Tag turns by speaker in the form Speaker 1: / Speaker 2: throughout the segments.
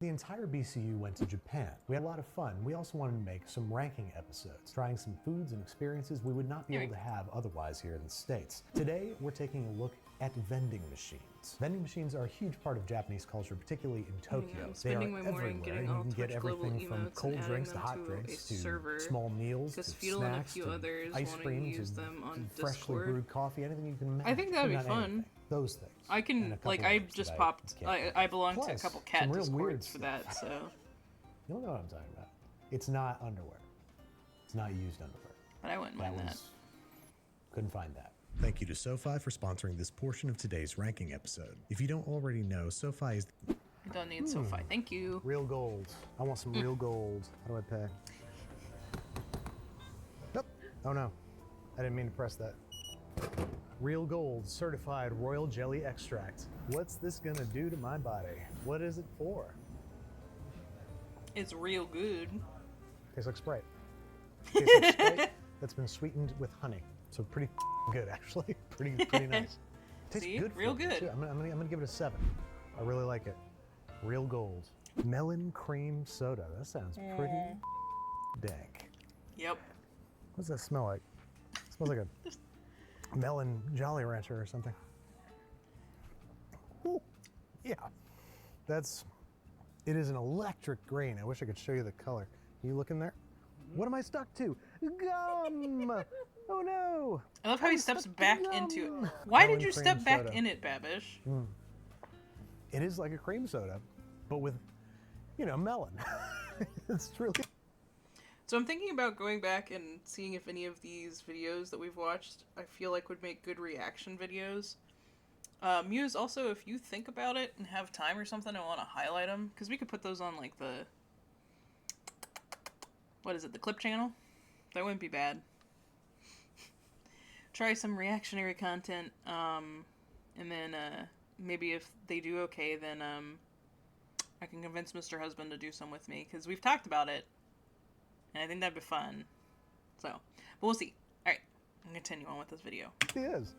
Speaker 1: The entire BCU went to Japan. We had a lot of fun. We also wanted to make some ranking episodes, trying some foods and experiences we would not be able to have otherwise here in the States. Today, we're taking a look at vending machines. Vending machines are a huge part of Japanese culture, particularly in Tokyo. They are everywhere, and you can get everything from cold drinks to hot drinks to small meals to snacks to ice cream to freshly brewed coffee, anything you can imagine.
Speaker 2: I think that'd be fun.
Speaker 1: Those things.
Speaker 2: I can, like, I just popped, I belong to a couple cat discords for that, so.
Speaker 1: You don't know what I'm talking about. It's not underwear. It's not used underwear.
Speaker 2: But I wouldn't mind that.
Speaker 1: Couldn't find that. Thank you to SoFi for sponsoring this portion of today's ranking episode. If you don't already know, SoFi is...
Speaker 2: I don't need SoFi, thank you.
Speaker 1: Real gold. I want some real gold. How do I pay? Nope. Oh no. I didn't mean to press that. Real gold, certified royal jelly extract. What's this gonna do to my body? What is it for?
Speaker 2: It's real good.
Speaker 1: Tastes like Sprite. Tastes like Sprite that's been sweetened with honey. So pretty good, actually. Pretty nice. Tastes
Speaker 2: See?
Speaker 1: good.
Speaker 2: Real good.
Speaker 1: Too. I'm gonna give it a 7. I really like it. Real gold. Melon cream soda. That sounds pretty dank.
Speaker 2: Yep.
Speaker 1: What does that smell like? It smells like a melon Jolly Rancher or something. Ooh, yeah. It is an electric green. I wish I could show you the color. Can you look in there? What am I stuck to? Gum! Oh no!
Speaker 2: I love how he steps back into it. Why did you step back in it, Babish?
Speaker 1: It is like a cream soda, but with, melon. It's really...
Speaker 2: So I'm thinking about going back and seeing if any of these videos that we've watched I feel like would make good reaction videos. Muse, also, if you think about it and have time or something and want to highlight them, because we could put those on, like, the... What is it, the clip channel? That wouldn't be bad. Try some reactionary content, and then maybe if they do okay, then I can convince Mr. Husband to do some with me, because we've talked about it, and I think that'd be fun. So, but we'll see. Alright, I'm going to continue on with this video.
Speaker 1: It is.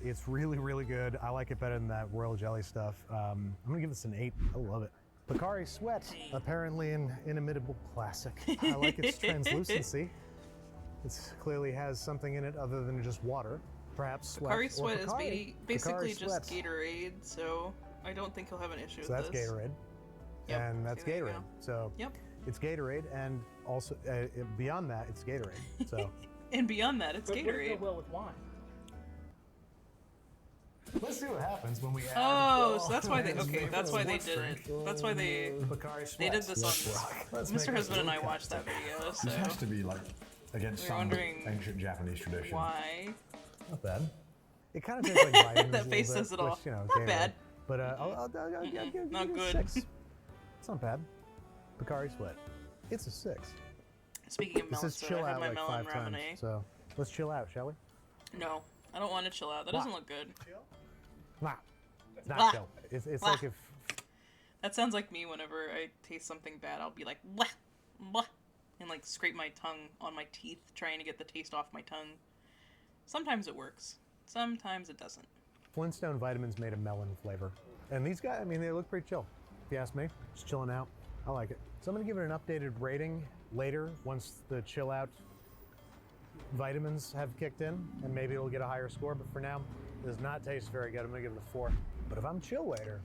Speaker 1: It's really, really good. I like it better than that royal jelly stuff. I'm going to give this an 8. I love it. Pocari Sweat, apparently an inimitable classic. I like its translucency. It clearly has something in it other than just water. Perhaps sweat.
Speaker 2: Pocari Sweat is basically
Speaker 1: Pocari
Speaker 2: just Gatorade, so I don't think he'll have an issue with this.
Speaker 1: So that's Gatorade.
Speaker 2: Yep.
Speaker 1: And that's Gatorade. So
Speaker 2: yep.
Speaker 1: It's Gatorade, and also beyond that, it's Gatorade. So.
Speaker 2: And beyond that, it's Gatorade.
Speaker 3: Would it go well with wine?
Speaker 1: Let's see what happens when we add...
Speaker 2: Oh, so that's why they... Okay, that's why they did it. That's why they did this on... Mr. Husband and I watched that video, so...
Speaker 4: This has to be, like, against some ancient Japanese tradition.
Speaker 2: Why?
Speaker 1: Not bad. It kind of tastes like vitamins.
Speaker 2: That face says it all. Not bad.
Speaker 1: But I'll give
Speaker 2: not
Speaker 1: it a
Speaker 2: good.
Speaker 1: 6. It's not bad. Pocari Sweat. It's a 6.
Speaker 2: Speaking of melon soda, I had my
Speaker 1: like
Speaker 2: melon
Speaker 1: 5 times,
Speaker 2: ramen.
Speaker 1: so let's chill out, shall we?
Speaker 2: No, I don't want to chill out. That doesn't look good.
Speaker 1: Nah, it's not chill. It's like if...
Speaker 2: That sounds like me whenever I taste something bad. I'll be like, blah, blah, and like scrape my tongue on my teeth, trying to get the taste off my tongue. Sometimes it works. Sometimes it doesn't.
Speaker 1: Flintstone vitamins made a melon flavor. And these guys, I mean, they look pretty chill, if you ask me. Just chilling out. I like it. So I'm gonna give it an updated rating later, once the chill out vitamins have kicked in, and maybe it'll get a higher score, but for now, it does not taste very good. I'm gonna give it a 4. But if I'm chill later,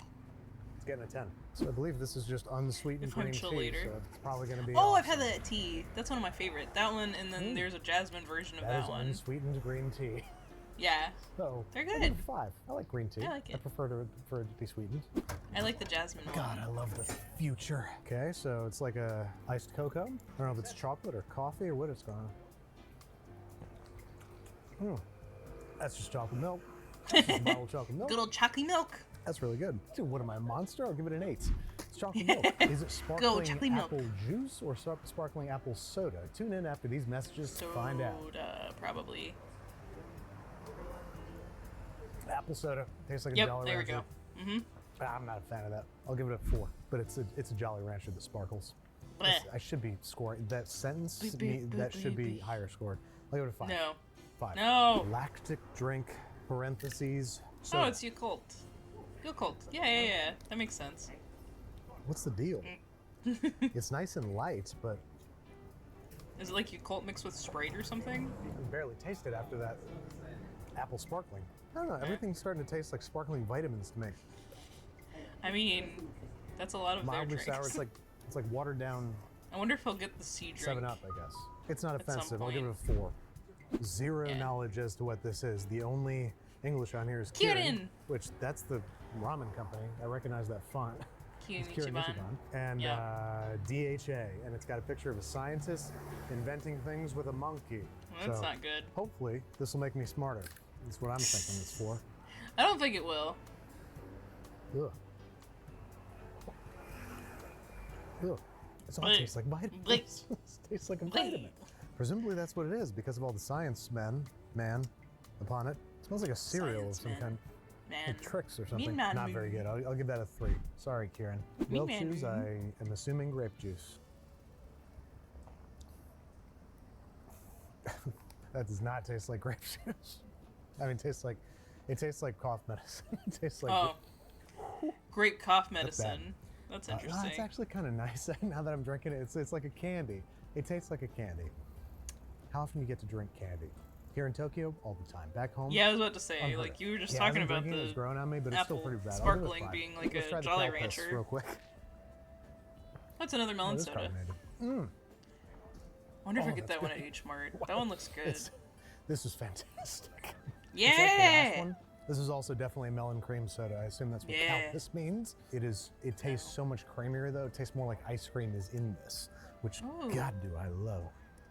Speaker 1: it's getting a 10. So I believe this is just unsweetened green tea, so it's probably gonna be
Speaker 2: awesome. I've had that tea. That's one of my favorite. That one, and then there's a jasmine version of that one.
Speaker 1: That is unsweetened green tea.
Speaker 2: Yeah.
Speaker 1: So
Speaker 2: they're good.
Speaker 1: I give it a 5. I like green tea.
Speaker 2: I like it.
Speaker 1: I prefer it to be sweetened.
Speaker 2: I like the jasmine one.
Speaker 1: God, I love the future. Okay, so it's like a iced cocoa. I don't know if it's chocolate or coffee or what it's going on. That's just chocolate milk. That's just a bottle of chocolate milk.
Speaker 2: Good old chocolate milk.
Speaker 1: That's really good. Dude, what am I, a monster? I'll give it an 8. It's chocolate milk. Is it sparkling apple juice or sparkling apple soda? Tune in after these messages to find out.
Speaker 2: Soda, probably.
Speaker 1: Apple soda. Tastes like a Jolly Rancher.
Speaker 2: There we go.
Speaker 1: I'm not a fan of that. I'll give it a 4, but it's a Jolly Rancher that sparkles. I should be scoring that sentence. That should be higher scored. I'll give it a 5.
Speaker 2: No.
Speaker 1: 5.
Speaker 2: No.
Speaker 1: Lactic drink parentheses. Soda.
Speaker 2: Oh, it's Yakult. Yakult. Yeah. That makes sense.
Speaker 1: What's the deal? It's nice and light, but
Speaker 2: Is it like you Colt mixed with Sprite or something?
Speaker 1: you can barely taste it after that apple sparkling. I don't know. Everything's starting to taste like sparkling vitamins to me.
Speaker 2: I mean, that's a lot of their
Speaker 1: Mildly
Speaker 2: drinks.
Speaker 1: sour. It's like watered down
Speaker 2: I wonder if he'll get the sea drink.
Speaker 1: 7-Up, I guess. It's not
Speaker 2: At some
Speaker 1: offensive. I'll give it
Speaker 2: point.
Speaker 1: a 4. Zero
Speaker 2: Yeah.
Speaker 1: knowledge as to what this is. The only English on here is
Speaker 2: Kirin.
Speaker 1: which that's the ramen company. I recognize that font.
Speaker 2: Kirin
Speaker 1: It's Kirin
Speaker 2: Ichiban.
Speaker 1: Ichiban. And
Speaker 2: Yeah.
Speaker 1: DHA, and it's got a picture of a scientist inventing things with a monkey.
Speaker 2: Well, that's
Speaker 1: So,
Speaker 2: not good.
Speaker 1: hopefully, this will make me smarter. That's what I'm thinking it's for.
Speaker 2: I don't think it will.
Speaker 1: Ugh. Ugh. It all
Speaker 2: Blech.
Speaker 1: tastes like vitamin.
Speaker 2: Blech.
Speaker 1: It tastes like a vitamin. Presumably that's what it is because of all the science man upon it. It smells like a cereal
Speaker 2: Science
Speaker 1: of some
Speaker 2: man.
Speaker 1: kind.
Speaker 2: Man.
Speaker 1: Like Tricks or something.
Speaker 2: man
Speaker 1: Not
Speaker 2: moo.
Speaker 1: very good. I'll give that a 3. Sorry, Kieran.
Speaker 2: Mean
Speaker 1: Milk
Speaker 2: man
Speaker 1: shoes,
Speaker 2: moo.
Speaker 1: I am assuming grape juice. That does not taste like grape juice. I mean, it tastes like cough medicine. It tastes like.
Speaker 2: Oh. Great cough
Speaker 1: bad.
Speaker 2: medicine. That's
Speaker 1: No,
Speaker 2: interesting.
Speaker 1: it's actually kind of nice now that I'm drinking it. It's like a candy. It tastes like a candy. How often do you get to drink candy? Here in Tokyo, all the time. Back home,
Speaker 2: Yeah, I was about to say,
Speaker 1: unheard
Speaker 2: like,
Speaker 1: of.
Speaker 2: you were just
Speaker 1: Yeah,
Speaker 2: talking
Speaker 1: I've been
Speaker 2: about
Speaker 1: drinking it, it's
Speaker 2: the
Speaker 1: growing on me, but it's still
Speaker 2: apple
Speaker 1: pretty bad. I'll give it a
Speaker 2: sparkling
Speaker 1: 5.
Speaker 2: being like
Speaker 1: Let's
Speaker 2: a
Speaker 1: try the
Speaker 2: Jolly
Speaker 1: Calpis
Speaker 2: Rancher.
Speaker 1: real quick.
Speaker 2: That's another
Speaker 1: Oh,
Speaker 2: melon
Speaker 1: it is
Speaker 2: soda.
Speaker 1: carbonated.
Speaker 2: I wonder if I
Speaker 1: Oh,
Speaker 2: get
Speaker 1: that's
Speaker 2: that one
Speaker 1: good.
Speaker 2: at H Mart. That one looks good.
Speaker 1: This is fantastic.
Speaker 2: Yeah.
Speaker 1: It's like the last one. This is also definitely a melon cream soda. I assume that's what
Speaker 2: Yeah.
Speaker 1: Calpis means. It tastes so much creamier though. It tastes more like ice cream is in this, which
Speaker 2: Ooh.
Speaker 1: God do I love.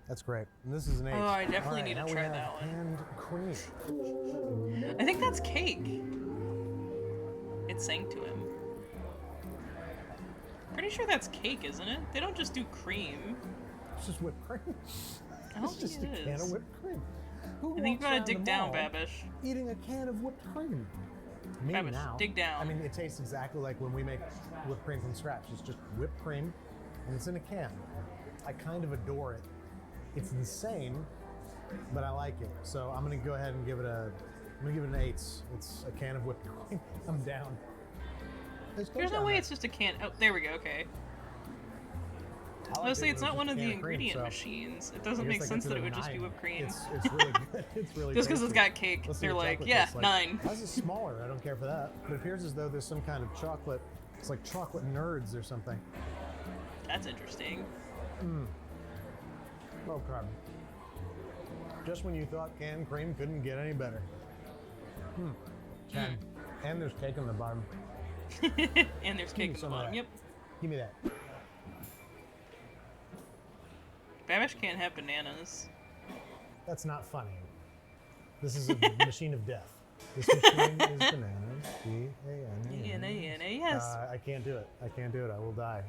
Speaker 1: That's great. And this is an 8.
Speaker 2: Oh, I definitely
Speaker 1: All right,
Speaker 2: need to
Speaker 1: now we
Speaker 2: try
Speaker 1: have
Speaker 2: that one.
Speaker 1: Hand cream.
Speaker 2: I think that's cake. It sang to him. Pretty sure that's cake, isn't it? They don't just do cream.
Speaker 1: It's just whipped cream.
Speaker 2: I don't
Speaker 1: It's
Speaker 2: think
Speaker 1: just
Speaker 2: it
Speaker 1: a can
Speaker 2: is.
Speaker 1: of whipped cream. Who
Speaker 2: I think you
Speaker 1: walks
Speaker 2: gotta
Speaker 1: around
Speaker 2: dig
Speaker 1: the
Speaker 2: down,
Speaker 1: mall
Speaker 2: Babish.
Speaker 1: eating a can of whipped cream? Me
Speaker 2: Babish,
Speaker 1: now.
Speaker 2: dig down.
Speaker 1: I mean, it tastes exactly like when we make whipped cream from scratch. It's just whipped cream, and it's in a can. I kind of adore it. It's insane, but I like it. So I'm gonna go ahead and give it an 8. It's a can of whipped cream. I'm down.
Speaker 2: There's no way it's just a can. Oh, there we go. Okay. Honestly, it's not one of the ingredient machines. It doesn't make sense that it would just be whipped cream.
Speaker 1: It's really good. It's really
Speaker 2: Just because it's
Speaker 1: tasty.
Speaker 2: got cake,
Speaker 1: Let's see
Speaker 2: they're
Speaker 1: what
Speaker 2: like,
Speaker 1: chocolate
Speaker 2: yeah,
Speaker 1: tastes like.
Speaker 2: 9.
Speaker 1: Why is it smaller? I don't care for that. But it appears as though there's some kind of chocolate. It's like chocolate nerds or something.
Speaker 2: That's interesting.
Speaker 1: Low carb. Just when you thought canned cream couldn't get any better. 10. And there's cake on the bottom.
Speaker 2: And there's
Speaker 1: Give me
Speaker 2: cake on the
Speaker 1: some of
Speaker 2: bottom.
Speaker 1: that.
Speaker 2: Yep.
Speaker 1: Give me that.
Speaker 2: Babish can't have bananas.
Speaker 1: That's not funny. This is a machine of death. This machine is bananas.
Speaker 2: B-A-N-A-S.
Speaker 1: I can't do it. I can't do it. I will die.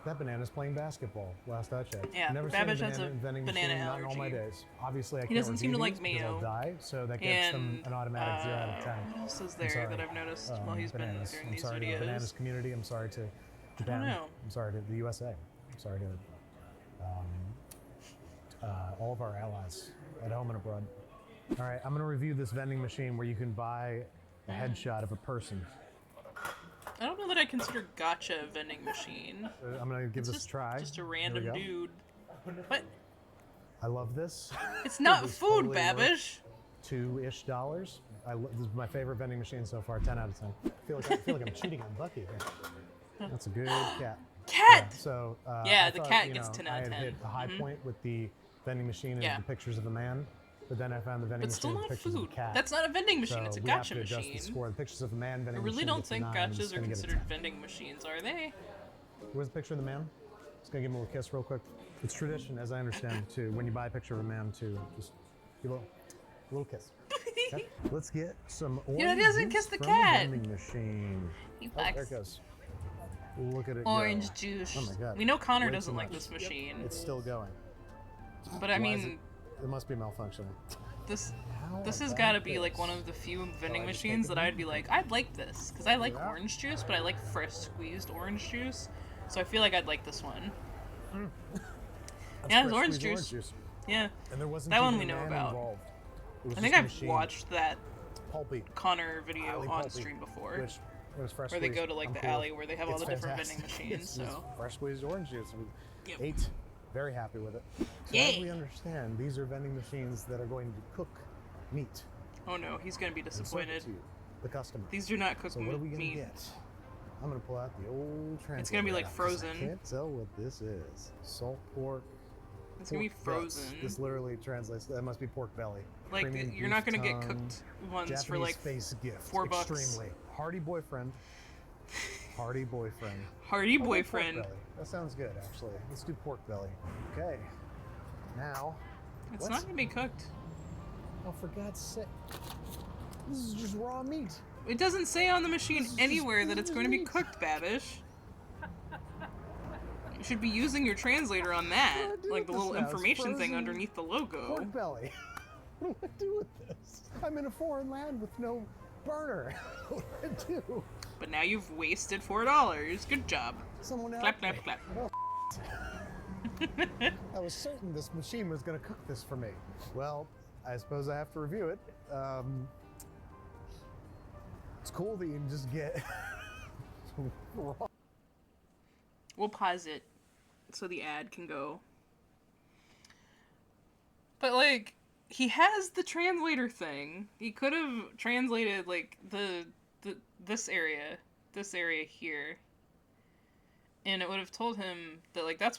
Speaker 1: That banana's playing basketball. Last I checked.
Speaker 2: Yeah,
Speaker 1: Never
Speaker 2: Babish
Speaker 1: seen a
Speaker 2: has a
Speaker 1: vending
Speaker 2: banana
Speaker 1: machine, not in all my
Speaker 2: allergy.
Speaker 1: days. Obviously, I
Speaker 2: He
Speaker 1: can't
Speaker 2: doesn't seem to
Speaker 1: review
Speaker 2: like
Speaker 1: these because I'll
Speaker 2: mayo.
Speaker 1: die, so that gets them
Speaker 2: And
Speaker 1: an automatic 0 out of 10.
Speaker 2: what else is
Speaker 1: I'm
Speaker 2: there
Speaker 1: sorry.
Speaker 2: that I've noticed while he's
Speaker 1: Bananas.
Speaker 2: been doing
Speaker 1: I'm
Speaker 2: these
Speaker 1: sorry to the
Speaker 2: videos?
Speaker 1: bananas community. I'm sorry to Japan.
Speaker 2: know.
Speaker 1: I'm sorry to the USA. I'm sorry to all of our allies at home and abroad. All right, I'm going to review this vending machine where you can buy a headshot of a person.
Speaker 2: I don't know that I consider Gotcha a vending machine.
Speaker 1: I'm going to give this
Speaker 2: Just,
Speaker 1: a try.
Speaker 2: just a
Speaker 1: Here we
Speaker 2: random
Speaker 1: go.
Speaker 2: dude. What?
Speaker 1: I love this.
Speaker 2: It's not
Speaker 1: was
Speaker 2: food,
Speaker 1: totally worth
Speaker 2: Babish.
Speaker 1: $2-ish. This is my favorite vending machine so far. 10 out of 10. I feel like I'm cheating on Bucky here. That's a good cat.
Speaker 2: Cat!
Speaker 1: Yeah, so
Speaker 2: Yeah,
Speaker 1: I
Speaker 2: the
Speaker 1: thought,
Speaker 2: cat
Speaker 1: you
Speaker 2: gets
Speaker 1: know,
Speaker 2: 10 out
Speaker 1: I
Speaker 2: of
Speaker 1: had
Speaker 2: 10.
Speaker 1: hit a high point with the vending machine and
Speaker 2: Yeah.
Speaker 1: the pictures of a man, but then I found the vending
Speaker 2: But still
Speaker 1: machine with
Speaker 2: not
Speaker 1: pictures
Speaker 2: food.
Speaker 1: of a cat.
Speaker 2: That's not a vending machine,
Speaker 1: So
Speaker 2: it's a
Speaker 1: we have
Speaker 2: Gotcha
Speaker 1: to adjust
Speaker 2: machine.
Speaker 1: the score. The pictures of a man
Speaker 2: I
Speaker 1: vending
Speaker 2: really
Speaker 1: machine
Speaker 2: don't
Speaker 1: gets a
Speaker 2: think
Speaker 1: 9,
Speaker 2: Gotchas
Speaker 1: it's
Speaker 2: are
Speaker 1: gonna get a
Speaker 2: considered
Speaker 1: 10.
Speaker 2: vending machines, are they?
Speaker 1: Where's the picture of the man? Just gonna give him a little kiss real quick. It's tradition, as I understand, to when you buy a picture of a man, to just give a little kiss. Okay? Let's get some orange
Speaker 2: Yeah, it doesn't
Speaker 1: juice
Speaker 2: kiss the
Speaker 1: from
Speaker 2: cat.
Speaker 1: vending machine.
Speaker 2: He
Speaker 1: Oh, there
Speaker 2: fucks.
Speaker 1: it goes. Look at it
Speaker 2: Orange
Speaker 1: go.
Speaker 2: juice.
Speaker 1: Oh my God.
Speaker 2: We know Connor
Speaker 1: Way
Speaker 2: doesn't
Speaker 1: too
Speaker 2: like
Speaker 1: much.
Speaker 2: this machine.
Speaker 1: It's still going.
Speaker 2: But I
Speaker 1: Why is
Speaker 2: mean,
Speaker 1: it must be malfunctioning.
Speaker 2: this
Speaker 1: How
Speaker 2: this has
Speaker 1: about
Speaker 2: got to be like
Speaker 1: this?
Speaker 2: one of the few vending
Speaker 1: I just
Speaker 2: machines
Speaker 1: take
Speaker 2: that
Speaker 1: it?
Speaker 2: I'd be like, I'd like this because I like
Speaker 1: Yeah.
Speaker 2: orange juice, but I like fresh squeezed orange juice. So I feel like I'd like this one.
Speaker 1: That's
Speaker 2: Yeah, it's
Speaker 1: fresh
Speaker 2: orange
Speaker 1: squeezed
Speaker 2: juice. Yeah,
Speaker 1: And there wasn't
Speaker 2: That one
Speaker 1: even
Speaker 2: we
Speaker 1: a
Speaker 2: know
Speaker 1: man
Speaker 2: about.
Speaker 1: involved. It was
Speaker 2: I think
Speaker 1: just a
Speaker 2: I've
Speaker 1: machine.
Speaker 2: watched that
Speaker 1: Pulpy.
Speaker 2: Connor video
Speaker 1: Highly
Speaker 2: on
Speaker 1: pulpy,
Speaker 2: stream before.
Speaker 1: Which It was fresh
Speaker 2: Or they
Speaker 1: squeezed.
Speaker 2: go to like
Speaker 1: I'm
Speaker 2: the
Speaker 1: cool.
Speaker 2: alley where they have all
Speaker 1: It's
Speaker 2: the different
Speaker 1: fantastic.
Speaker 2: vending machines.
Speaker 1: It's
Speaker 2: So
Speaker 1: fresh squeezed orange juice. We
Speaker 2: Yep.
Speaker 1: ate. Very happy with it. So as we understand, these are vending machines that are going to cook meat.
Speaker 2: Oh no, he's gonna be
Speaker 1: And serve it
Speaker 2: disappointed.
Speaker 1: to you, the customer.
Speaker 2: These do not cook
Speaker 1: So what are we gonna
Speaker 2: meat.
Speaker 1: get? I'm gonna pull out the old translator.
Speaker 2: It's gonna be like
Speaker 1: app 'cause
Speaker 2: frozen.
Speaker 1: I can't tell what this is. Salt pork.
Speaker 2: It's gonna be
Speaker 1: pork guts.
Speaker 2: frozen.
Speaker 1: This literally translates. That must be pork belly.
Speaker 2: Like
Speaker 1: Premium
Speaker 2: you're not
Speaker 1: beef
Speaker 2: gonna get
Speaker 1: tongue,
Speaker 2: cooked ones
Speaker 1: Japanese
Speaker 2: for like
Speaker 1: face gift.
Speaker 2: $4.
Speaker 1: Extremely. Hardy boyfriend. Hardy boyfriend.
Speaker 2: Hardy
Speaker 1: I like
Speaker 2: boyfriend.
Speaker 1: pork belly. That sounds good, actually. Let's do pork belly. Okay. Now.
Speaker 2: It's not gonna be cooked.
Speaker 1: Oh, for God's sake! This is just raw meat.
Speaker 2: It doesn't say on the machine
Speaker 1: This is
Speaker 2: anywhere
Speaker 1: just
Speaker 2: that it's going to be
Speaker 1: meat.
Speaker 2: cooked, Babish. You should be using your translator on that,
Speaker 1: What do I do
Speaker 2: like the
Speaker 1: with
Speaker 2: little
Speaker 1: this now? It's
Speaker 2: information thing
Speaker 1: frozen
Speaker 2: underneath the logo.
Speaker 1: Pork belly. What do I do with this? I'm in a foreign land with no burner. What do I do?
Speaker 2: But now you've wasted $4. Good job.
Speaker 1: Someone help
Speaker 2: Clap,
Speaker 1: me.
Speaker 2: clap, clap.
Speaker 1: Oh, I was certain this machine was going to cook this for me. Well, I suppose I have to review it. It's cool that you can just get raw.
Speaker 2: We'll pause it so the ad can go. But like, he has the translator thing. He could have translated like this area here. And it would have told him that like that's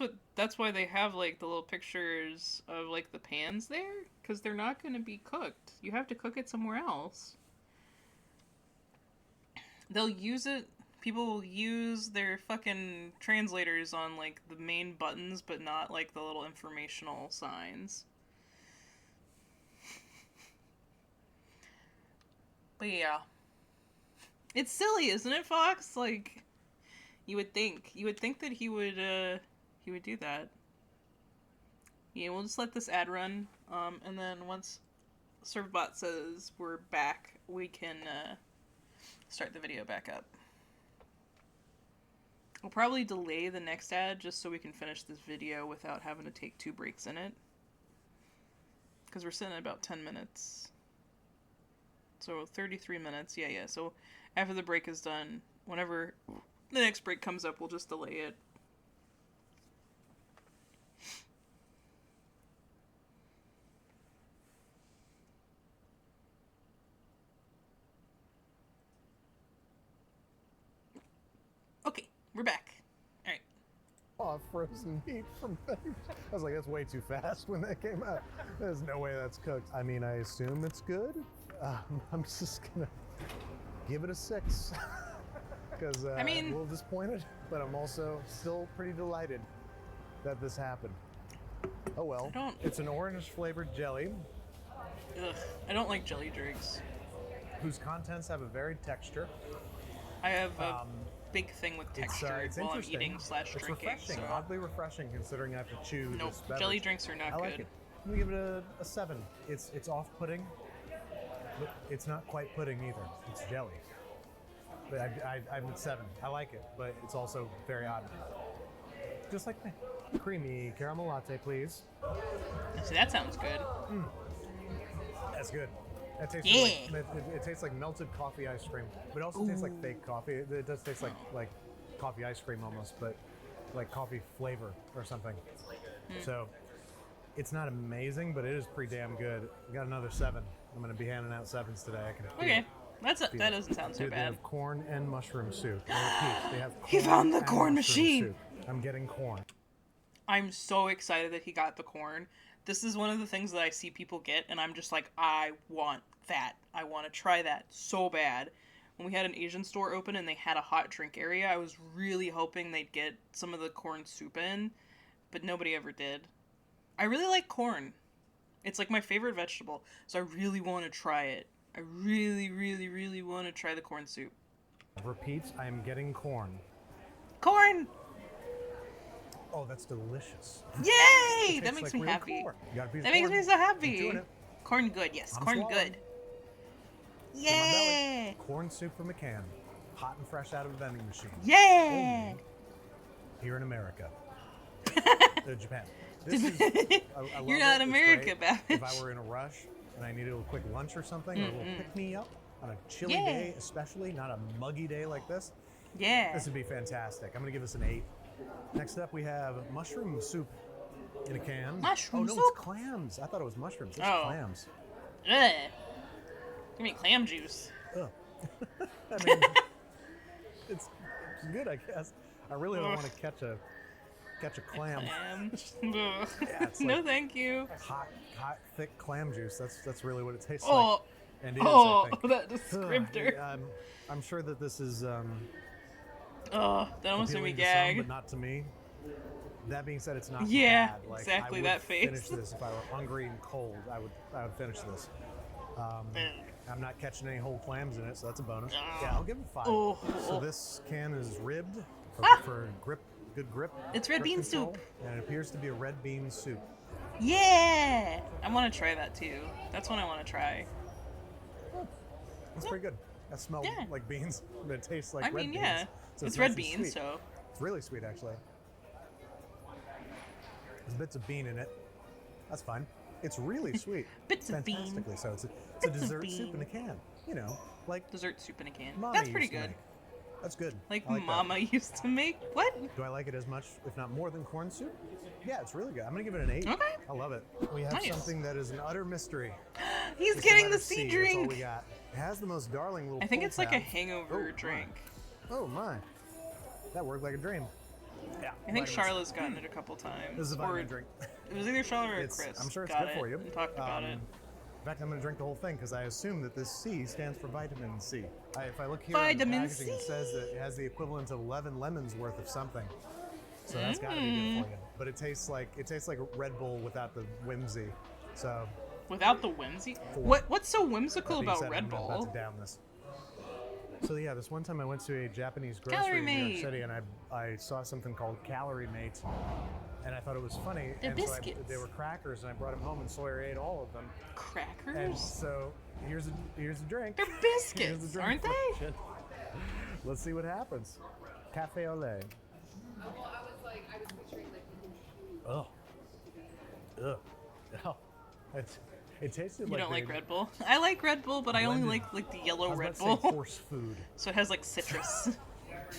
Speaker 2: why they have like the little pictures of like the pans there, because they're not going to be cooked. You have to cook it somewhere else. They'll use it. People will use their fucking translators on like the main buttons, but not like the little informational signs. But yeah, it's silly, isn't it, Fox? Like, you would think that he would do that. Yeah, we'll just let this ad run, and then once ServeBot says we're back, we can start the video back up. We'll probably delay the next ad just so we can finish this video without having to take 2 breaks in it. Because we're sitting at about 10 minutes. So 33 minutes, yeah. So after the break is done, whenever the next break comes up, we'll just delay it. Okay, we're back. Alright.
Speaker 1: Raw frozen meat from things. I was like, that's way too fast when that came out. There's no way that's cooked. I mean, I assume it's good. I'm just gonna give it a 6. Because
Speaker 2: I mean,
Speaker 1: I'm a little disappointed, but I'm also still pretty delighted that this happened. Oh well. It's an orange flavored jelly.
Speaker 2: Ugh, I don't like jelly drinks.
Speaker 1: Whose contents have a varied texture.
Speaker 2: I have a big thing with texture
Speaker 1: It's
Speaker 2: while I'm
Speaker 1: interesting.
Speaker 2: eating /
Speaker 1: It's
Speaker 2: drinking.
Speaker 1: refreshing,
Speaker 2: So.
Speaker 1: oddly refreshing considering I have to chew
Speaker 2: Nope,
Speaker 1: this beverage.
Speaker 2: jelly drinks are not
Speaker 1: I like
Speaker 2: good.
Speaker 1: it. I'm gonna give it a 7. It's off-putting, but it's not quite pudding either. It's jelly. But I'm at 7. I like it, but it's also very odd. Just like me. Creamy caramel latte, please.
Speaker 2: See, that sounds good.
Speaker 1: That's good. That tastes
Speaker 2: Yeah.
Speaker 1: like it tastes like melted coffee ice cream, but it also tastes like fake coffee. It does taste like coffee ice cream almost, but like coffee flavor or something. So it's not amazing, but it is pretty damn good. We got another 7. I'm gonna be handing out 7s today. I can feel
Speaker 2: Okay,
Speaker 1: it.
Speaker 2: that doesn't sound so
Speaker 1: Dude, They
Speaker 2: bad.
Speaker 1: have corn and mushroom soup. I repeat, they have
Speaker 2: He found the
Speaker 1: and
Speaker 2: corn
Speaker 1: mushroom
Speaker 2: machine.
Speaker 1: soup. I'm getting corn.
Speaker 2: I'm so excited that he got the corn. This is one of the things that I see people get, and I'm just like, I want that. I want to try that so bad. When we had an Asian store open and they had a hot drink area, I was really hoping they'd get some of the corn soup in, but nobody ever did. I really like corn. It's like my favorite vegetable, so I really want to try it. I really, really, really want to try the corn soup.
Speaker 1: Repeat, I am getting corn.
Speaker 2: Corn!
Speaker 1: Oh, that's delicious.
Speaker 2: Yay!
Speaker 1: It
Speaker 2: That
Speaker 1: tastes
Speaker 2: makes
Speaker 1: like
Speaker 2: me
Speaker 1: real
Speaker 2: happy.
Speaker 1: corn. You got a piece of
Speaker 2: That makes
Speaker 1: corn.
Speaker 2: me so
Speaker 1: I'm
Speaker 2: happy.
Speaker 1: doing it.
Speaker 2: Corn good, yes.
Speaker 1: I'm
Speaker 2: Corn
Speaker 1: swallowing.
Speaker 2: good.
Speaker 1: In my belly.
Speaker 2: Yeah!
Speaker 1: Corn soup from a can, hot and fresh out of a vending machine.
Speaker 2: Yeah!
Speaker 1: Only here in America. Japan. This is, I love
Speaker 2: You're not
Speaker 1: it. It's
Speaker 2: America,
Speaker 1: great.
Speaker 2: Babish.
Speaker 1: If I were in a rush and I needed a quick lunch or something, or a little pick me up, on a chilly day, especially, not a muggy day like this.
Speaker 2: Yeah.
Speaker 1: This would be fantastic. I'm going to give this an 8. Next up, we have mushroom soup in a can.
Speaker 2: Mushroom
Speaker 1: soup?
Speaker 2: soup?
Speaker 1: It's clams. I thought it was mushrooms. It's
Speaker 2: Oh.
Speaker 1: clams.
Speaker 2: Ugh. Give me clam juice.
Speaker 1: Ugh. I mean, it's good, I guess. I really don't want to catch a clam.
Speaker 2: Yeah,
Speaker 1: it's
Speaker 2: no,
Speaker 1: like
Speaker 2: thank you.
Speaker 1: hot, thick clam juice. That's really what it tastes
Speaker 2: Oh.
Speaker 1: like. And it is, I think.
Speaker 2: That descriptor.
Speaker 1: I'm sure that this is
Speaker 2: Oh, that almost made me
Speaker 1: appealing to some,
Speaker 2: gag.
Speaker 1: but not to me. That being said, it's not
Speaker 2: Yeah,
Speaker 1: bad. Like,
Speaker 2: exactly,
Speaker 1: I would
Speaker 2: that face.
Speaker 1: finish this if I were hungry and cold. I would finish this. I'm not catching any whole clams in it, so that's a bonus. Yeah, I'll give it 5.
Speaker 2: Oh.
Speaker 1: So this can is ribbed for good grip.
Speaker 2: It's red
Speaker 1: grip
Speaker 2: bean
Speaker 1: control,
Speaker 2: soup.
Speaker 1: and it appears to be a red bean soup.
Speaker 2: Yeah! I want to try that too. That's what I want to try.
Speaker 1: That's pretty good. That smells like beans, but it tastes like
Speaker 2: I
Speaker 1: red
Speaker 2: mean,
Speaker 1: beans.
Speaker 2: yeah.
Speaker 1: So
Speaker 2: It's
Speaker 1: nice
Speaker 2: red
Speaker 1: and
Speaker 2: beans,
Speaker 1: sweet.
Speaker 2: so.
Speaker 1: It's really sweet, actually. There's bits of bean in it. That's fine. It's really sweet.
Speaker 2: Bits of bean.
Speaker 1: Fantastically so. It's a
Speaker 2: Bits of
Speaker 1: dessert soup in
Speaker 2: bean.
Speaker 1: a can. You know, like
Speaker 2: Dessert soup in a can.
Speaker 1: Mama
Speaker 2: That's pretty
Speaker 1: used to
Speaker 2: good.
Speaker 1: make. That's good.
Speaker 2: Like
Speaker 1: I that.
Speaker 2: Mama used to make. What?
Speaker 1: Do I like it as much, if not more, than corn soup? Yeah, it's really good. I'm gonna give it an 8.
Speaker 2: Okay.
Speaker 1: I love it. We have
Speaker 2: Nice.
Speaker 1: something that is an utter mystery.
Speaker 2: He's
Speaker 1: It's
Speaker 2: getting
Speaker 1: letter
Speaker 2: the sea
Speaker 1: C, That's all
Speaker 2: drink.
Speaker 1: we got. It has the most darling little.
Speaker 2: I think
Speaker 1: pull
Speaker 2: it's like a
Speaker 1: tab.
Speaker 2: hangover
Speaker 1: Oh,
Speaker 2: drink.
Speaker 1: My. Oh my. That worked like a dream. Yeah.
Speaker 2: I think
Speaker 1: vitamins.
Speaker 2: Charlotte's gotten it a couple times.
Speaker 1: This is a vitamin drink.
Speaker 2: It was either Charlotte or Chris.
Speaker 1: I'm sure it's
Speaker 2: got
Speaker 1: good for you.
Speaker 2: And talked about it.
Speaker 1: In fact, I'm going to drink the whole thing because I assume that this C stands for vitamin C. If I look here in the
Speaker 2: Vitamin
Speaker 1: packaging, it
Speaker 2: C.
Speaker 1: says that it has the equivalent of 11 lemons worth of something. So that's got to be good for you. But it tastes like Red Bull without the whimsy. So
Speaker 2: Without the whimsy? What's so whimsical
Speaker 1: that being
Speaker 2: about
Speaker 1: said,
Speaker 2: Red
Speaker 1: I'm
Speaker 2: Bull?
Speaker 1: about to down this. So yeah, this one time I went to a Japanese
Speaker 2: Calorie
Speaker 1: grocery in New York
Speaker 2: Mate.
Speaker 1: City, and I saw something called Calorie Mate, and I thought it was funny.
Speaker 2: They're
Speaker 1: and so
Speaker 2: biscuits.
Speaker 1: they were crackers, and I brought them home, and Sawyer ate all of them. And
Speaker 2: Crackers?
Speaker 1: so here's a drink.
Speaker 2: They're
Speaker 1: Here's
Speaker 2: biscuits,
Speaker 1: the drink
Speaker 2: aren't they?
Speaker 1: portion. Let's see what happens. Cafe au lait. Ugh. Ugh. Oh. It tasted
Speaker 2: You
Speaker 1: like
Speaker 2: don't like
Speaker 1: they
Speaker 2: Red Bull? I like Red Bull, but I only
Speaker 1: blended-
Speaker 2: like the
Speaker 1: I
Speaker 2: yellow
Speaker 1: was
Speaker 2: Red
Speaker 1: about to
Speaker 2: Bull.
Speaker 1: say horse food.
Speaker 2: So it has like citrus.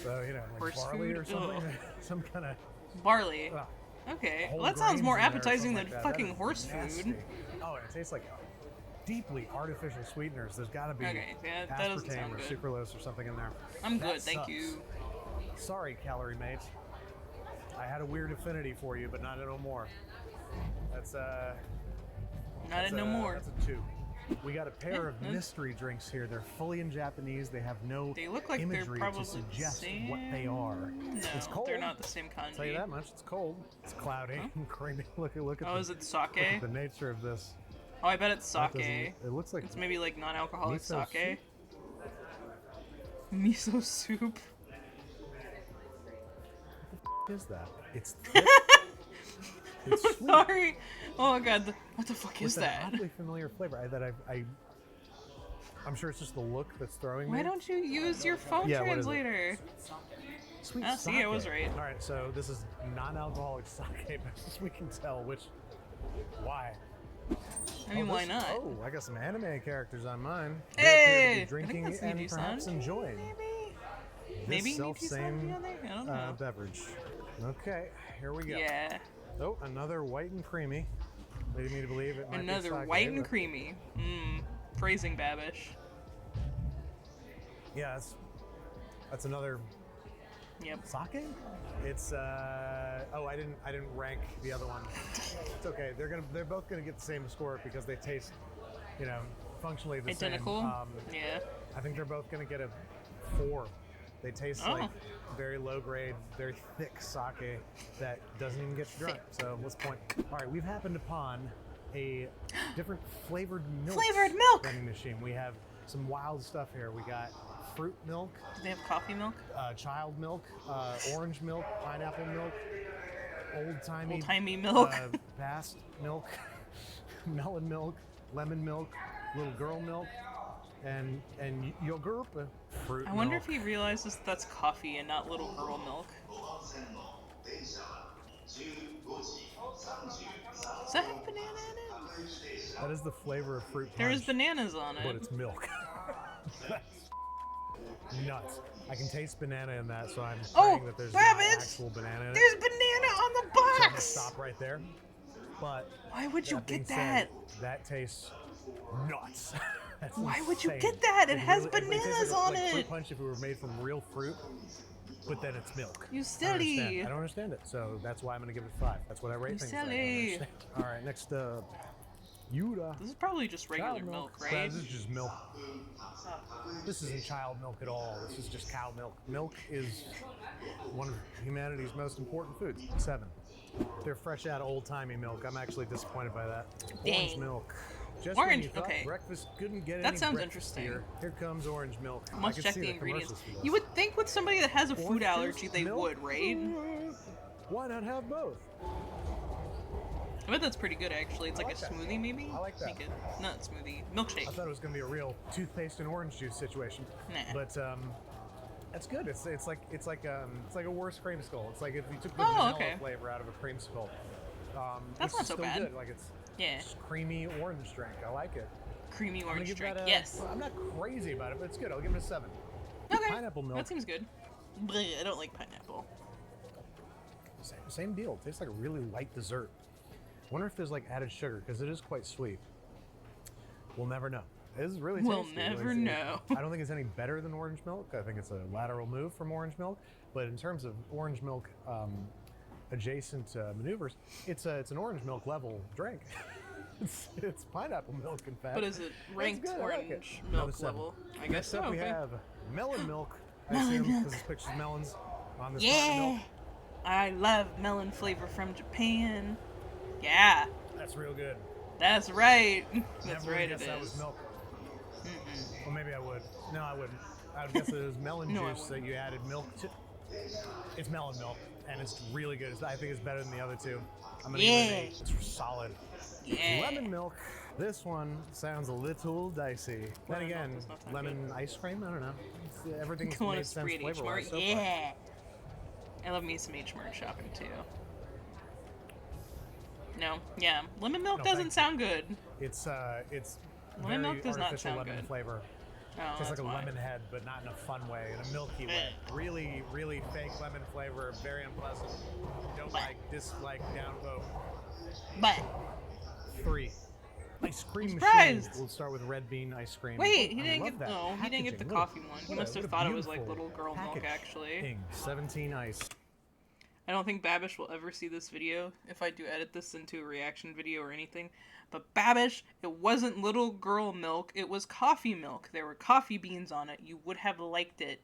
Speaker 1: So, you know, like
Speaker 2: Horse
Speaker 1: barley
Speaker 2: food?
Speaker 1: or something.
Speaker 2: Ugh.
Speaker 1: Some kind of
Speaker 2: Barley. Okay.
Speaker 1: whole
Speaker 2: Well, that sounds
Speaker 1: grains
Speaker 2: more
Speaker 1: in there or
Speaker 2: appetizing
Speaker 1: something
Speaker 2: than
Speaker 1: like that.
Speaker 2: fucking
Speaker 1: That is
Speaker 2: horse
Speaker 1: nasty.
Speaker 2: food.
Speaker 1: Oh, and it tastes like deeply artificial sweeteners. There's got to be
Speaker 2: Okay, yeah, that doesn't
Speaker 1: aspartame
Speaker 2: sound
Speaker 1: or
Speaker 2: good.
Speaker 1: sucralose or something in there.
Speaker 2: I'm
Speaker 1: That
Speaker 2: good, thank
Speaker 1: sucks.
Speaker 2: you.
Speaker 1: Sorry, Calorie Mate. I had a weird affinity for you, but not no more. That's
Speaker 2: Not in no more.
Speaker 1: That's a 2. We got a pair of
Speaker 2: Yeah.
Speaker 1: mystery drinks here. They're fully in Japanese. They have no
Speaker 2: They look like they're
Speaker 1: imagery
Speaker 2: probably
Speaker 1: to suggest
Speaker 2: the same.
Speaker 1: what they are.
Speaker 2: No,
Speaker 1: It's cold.
Speaker 2: they're not the same
Speaker 1: I'll tell you
Speaker 2: kanji.
Speaker 1: that much. It's cold. It's cloudy and creamy. Look at
Speaker 2: Oh,
Speaker 1: the,
Speaker 2: is it
Speaker 1: look at
Speaker 2: sake?
Speaker 1: the nature of this.
Speaker 2: Oh, I bet it's
Speaker 1: That doesn't-
Speaker 2: sake.
Speaker 1: It looks like
Speaker 2: It's maybe like non-alcoholic
Speaker 1: miso
Speaker 2: sake. Miso soup.
Speaker 1: What is that? It's thick. It's sweet.
Speaker 2: Sorry. Oh my god. What the fuck is
Speaker 1: With an
Speaker 2: that?
Speaker 1: oddly familiar flavor I'm sure it's just the look that's throwing me.
Speaker 2: Why don't you use your phone
Speaker 1: Yeah, what is it?
Speaker 2: translator?
Speaker 1: Sweet
Speaker 2: Ah, see, I was
Speaker 1: sake.
Speaker 2: right.
Speaker 1: All right, so this is non-alcoholic sake, best as we can tell. Why?
Speaker 2: I mean,
Speaker 1: Oh,
Speaker 2: why
Speaker 1: this-
Speaker 2: not?
Speaker 1: Oh, I got some anime characters on mine.
Speaker 2: Hey!
Speaker 1: They appear to
Speaker 2: I
Speaker 1: be
Speaker 2: think
Speaker 1: drinking
Speaker 2: that's
Speaker 1: and
Speaker 2: Niji-san.
Speaker 1: perhaps enjoying
Speaker 2: Maybe.
Speaker 1: this
Speaker 2: Maybe Niji-san
Speaker 1: self-same
Speaker 2: be on there? I don't know.
Speaker 1: beverage. Okay, here we go.
Speaker 2: Yeah.
Speaker 1: Oh, another white and creamy. Leading me to believe it might be
Speaker 2: Another
Speaker 1: sake,
Speaker 2: white and
Speaker 1: but-
Speaker 2: creamy. Praising Babish.
Speaker 1: Yeah, that's another
Speaker 2: Yep.
Speaker 1: sake. It's oh, I didn't rank the other one. It's okay. They're both gonna get the same score because they taste, you know, functionally the
Speaker 2: Identical?
Speaker 1: same.
Speaker 2: Yeah.
Speaker 1: I think they're both gonna get a 4. They taste like very low grade, very thick sake that doesn't even get you drunk. So what's the point? All right, we've happened upon a different flavored milk.
Speaker 2: Flavored milk!
Speaker 1: Vending machine. We have some wild stuff here. We got fruit milk,
Speaker 2: Do they have coffee milk?
Speaker 1: child milk, orange milk, pineapple milk, old-timey,
Speaker 2: Old-timey milk.
Speaker 1: past milk, melon milk, lemon milk, little girl milk, and yogurt, fruit
Speaker 2: I wonder
Speaker 1: milk.
Speaker 2: if he realizes that's coffee and not little girl milk. Does that have banana in it?
Speaker 1: That is the flavor of fruit punch,
Speaker 2: There is bananas on
Speaker 1: but
Speaker 2: it.
Speaker 1: it's milk. nuts. I can taste banana in that, so I'm
Speaker 2: Oh,
Speaker 1: praying that there's not
Speaker 2: Babbage!
Speaker 1: actual banana in it.
Speaker 2: There's banana on the
Speaker 1: So I'm gonna
Speaker 2: box!
Speaker 1: stop right there. But
Speaker 2: Why would you
Speaker 1: that being
Speaker 2: get
Speaker 1: said,
Speaker 2: that?
Speaker 1: that tastes nuts. That's
Speaker 2: Why would you
Speaker 1: insane.
Speaker 2: get that? It has
Speaker 1: tastes
Speaker 2: bananas
Speaker 1: like
Speaker 2: on
Speaker 1: like
Speaker 2: it.
Speaker 1: Fruit punch if it were made from real fruit, but then it's milk.
Speaker 2: You
Speaker 1: I
Speaker 2: silly.
Speaker 1: don't understand it. So that's why I'm gonna give it 5. That's what I rate
Speaker 2: You
Speaker 1: things
Speaker 2: silly.
Speaker 1: like. I don't understand. All right, next up, Yuda.
Speaker 2: This is probably just regular
Speaker 1: Child
Speaker 2: milk,
Speaker 1: Yeah,
Speaker 2: right?
Speaker 1: this is just milk. This isn't child milk at all. This is just cow milk. Milk is one of humanity's most important foods. 7. They're fresh out of old-timey milk. I'm actually disappointed by that. Orange
Speaker 2: Dang.
Speaker 1: milk. Just
Speaker 2: Orange,
Speaker 1: when you thought
Speaker 2: okay.
Speaker 1: breakfast couldn't get
Speaker 2: That
Speaker 1: any
Speaker 2: sounds
Speaker 1: breakfast
Speaker 2: interesting.
Speaker 1: Here comes orange milk. I
Speaker 2: Must
Speaker 1: can
Speaker 2: check
Speaker 1: see
Speaker 2: the ingredients.
Speaker 1: commercials for this.
Speaker 2: You would think with somebody that has a food
Speaker 1: Orange
Speaker 2: allergy,
Speaker 1: juice,
Speaker 2: they
Speaker 1: milk?
Speaker 2: would, right?
Speaker 1: Why not have both?
Speaker 2: I bet that's pretty good, actually. It's
Speaker 1: I
Speaker 2: like
Speaker 1: like
Speaker 2: a
Speaker 1: that.
Speaker 2: smoothie, maybe?
Speaker 1: I like that.
Speaker 2: Make it, not smoothie,
Speaker 1: I
Speaker 2: milkshake.
Speaker 1: thought it was gonna be a real toothpaste and orange juice situation,
Speaker 2: Nah.
Speaker 1: but that's good. It's like a worse creamsicle. It's like if you took the
Speaker 2: Oh,
Speaker 1: vanilla
Speaker 2: okay.
Speaker 1: flavor out of a creamsicle.
Speaker 2: That's
Speaker 1: it's
Speaker 2: not so
Speaker 1: still
Speaker 2: bad.
Speaker 1: Good. Like it's
Speaker 2: Yeah.
Speaker 1: just creamy orange drink. I like it.
Speaker 2: Creamy
Speaker 1: I'm gonna
Speaker 2: orange
Speaker 1: give
Speaker 2: drink.
Speaker 1: that
Speaker 2: Yes.
Speaker 1: I'm not crazy about it, but it's good. I'll give it a 7.
Speaker 2: Okay.
Speaker 1: Pineapple milk.
Speaker 2: That seems good. Bleh, I don't like pineapple.
Speaker 1: Same deal. It tastes like a really light dessert. Wonder if there's like added sugar because it is quite sweet. We'll never know. It is really
Speaker 2: We'll
Speaker 1: tasty.
Speaker 2: never
Speaker 1: Really,
Speaker 2: know.
Speaker 1: I don't think it's any better than orange milk. I think it's a lateral move from orange milk. But in terms of orange milk adjacent maneuvers, it's an orange milk level drink. it's pineapple milk, in fact.
Speaker 2: But is it ranked
Speaker 1: good, I like it.
Speaker 2: orange
Speaker 1: Another
Speaker 2: milk
Speaker 1: 7.
Speaker 2: level? I guess
Speaker 1: Next
Speaker 2: so.
Speaker 1: up we
Speaker 2: Okay.
Speaker 1: have melon milk. I
Speaker 2: Melon
Speaker 1: assume
Speaker 2: milk.
Speaker 1: because this picture's melons on this carton of
Speaker 2: Yeah.
Speaker 1: milk.
Speaker 2: I love melon flavor from Japan. Yeah.
Speaker 1: That's real good.
Speaker 2: That's right. That's
Speaker 1: Never would
Speaker 2: right,
Speaker 1: guess
Speaker 2: it
Speaker 1: that was
Speaker 2: is.
Speaker 1: milk. Well, maybe I would. No, I wouldn't. I would guess that it was melon
Speaker 2: No, I
Speaker 1: juice that
Speaker 2: wouldn't.
Speaker 1: you added milk to. It's melon milk, and it's really good. I think it's better than the other two. I'm gonna give it an 8. It's solid.
Speaker 2: Yeah.
Speaker 1: Lemon milk. This one sounds a little dicey. Then
Speaker 2: Lemon milk
Speaker 1: again,
Speaker 2: does not sound
Speaker 1: lemon ice cream. I don't know. Everything's
Speaker 2: Go on a
Speaker 1: made sense
Speaker 2: spree at H
Speaker 1: flavor
Speaker 2: Mart.
Speaker 1: wise so far.
Speaker 2: Yeah. I love me some H Mart shopping too. No, yeah, lemon milk
Speaker 1: No,
Speaker 2: doesn't
Speaker 1: thank you.
Speaker 2: sound good.
Speaker 1: It's
Speaker 2: Lemon
Speaker 1: very
Speaker 2: milk does not
Speaker 1: artificial
Speaker 2: sound
Speaker 1: lemon
Speaker 2: good.
Speaker 1: flavor.
Speaker 2: Oh,
Speaker 1: Tastes like
Speaker 2: that's
Speaker 1: a
Speaker 2: why.
Speaker 1: lemon head, but not in a fun way, in a milky way. Really, really fake lemon flavor, very unpleasant. Don't like, dislike, downvote.
Speaker 2: But
Speaker 1: 3. Ice cream machine.
Speaker 2: surprised.
Speaker 1: We'll start with red bean ice cream.
Speaker 2: wait, he
Speaker 1: I
Speaker 2: didn't
Speaker 1: love
Speaker 2: get
Speaker 1: that
Speaker 2: no, he didn't get the
Speaker 1: packaging.
Speaker 2: coffee one. He
Speaker 1: what
Speaker 2: must
Speaker 1: a
Speaker 2: have thought it was like
Speaker 1: beautiful
Speaker 2: little girl milk, actually.
Speaker 1: packaging. 17 ice.
Speaker 2: I don't think Babish will ever see this video if I do edit this into a reaction video or anything. But Babish, it wasn't little girl milk, it was coffee milk. There were coffee beans on it. You would have liked it.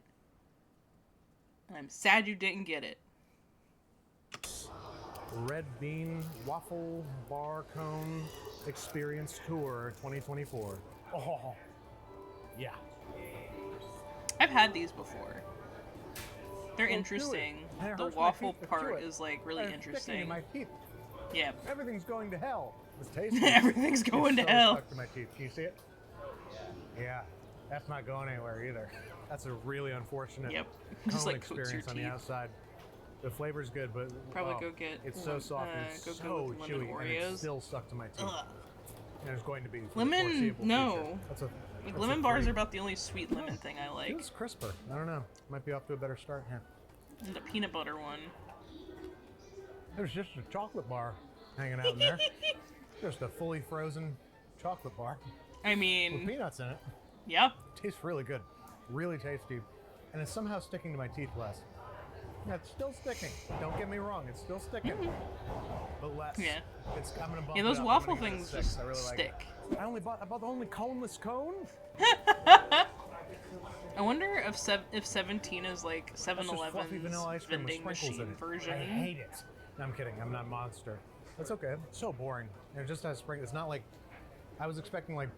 Speaker 2: And I'm sad you didn't get it.
Speaker 1: Red bean waffle bar cone experience tour 2024. Oh, yeah.
Speaker 2: I've had these before. They're
Speaker 1: Well, do it.
Speaker 2: interesting.
Speaker 1: It
Speaker 2: The
Speaker 1: hurts my
Speaker 2: waffle
Speaker 1: teeth to chew
Speaker 2: part
Speaker 1: it.
Speaker 2: is like really
Speaker 1: It's sticking
Speaker 2: interesting.
Speaker 1: to my teeth.
Speaker 2: Yeah.
Speaker 1: Everything's going to hell. It's tasty.
Speaker 2: Everything's going
Speaker 1: It's
Speaker 2: to
Speaker 1: so
Speaker 2: hell.
Speaker 1: stuck to my teeth. Can you see it? Yeah. That's not going anywhere either. That's a really unfortunate
Speaker 2: Yep.
Speaker 1: cone
Speaker 2: Just like coats your
Speaker 1: experience on the
Speaker 2: teeth.
Speaker 1: outside. The flavor's good, but
Speaker 2: Probably
Speaker 1: oh,
Speaker 2: go get
Speaker 1: it's so soft and
Speaker 2: go
Speaker 1: so
Speaker 2: with lemon
Speaker 1: chewy, and
Speaker 2: Oreos.
Speaker 1: it's still stuck to my teeth.
Speaker 2: Ugh.
Speaker 1: And it's going to be for the
Speaker 2: Lemon,
Speaker 1: foreseeable
Speaker 2: no.
Speaker 1: future. That's
Speaker 2: Like,
Speaker 1: a
Speaker 2: lemon bars
Speaker 1: 3.
Speaker 2: are about the only sweet lemon thing I like.
Speaker 1: Feels crisper. I don't know. Might be off to a better start. Yeah.
Speaker 2: And the peanut butter one.
Speaker 1: There's just a chocolate bar hanging out in there. Just a fully frozen chocolate bar
Speaker 2: I
Speaker 1: with
Speaker 2: mean,
Speaker 1: peanuts in it.
Speaker 2: yeah.
Speaker 1: Tastes really good. Really tasty. And it's somehow sticking to my teeth less. Yeah, it's still sticking. Don't get me wrong, it's still sticking. But less.
Speaker 2: Yeah.
Speaker 1: I'm gonna bump
Speaker 2: Yeah,
Speaker 1: it
Speaker 2: those
Speaker 1: up. I'm
Speaker 2: waffle
Speaker 1: gonna give it a
Speaker 2: things
Speaker 1: 6.
Speaker 2: just
Speaker 1: I really like it.
Speaker 2: stick.
Speaker 1: I bought the only coneless cone.
Speaker 2: I wonder if 17 is like
Speaker 1: That's just fluffy
Speaker 2: 7-Eleven's
Speaker 1: vanilla ice cream with
Speaker 2: vending
Speaker 1: sprinkles
Speaker 2: machine
Speaker 1: in it.
Speaker 2: version.
Speaker 1: I hate it. No, I'm kidding. I'm not a monster. That's okay. It's so boring. It just has sprinkles. It's not like I was expecting, like,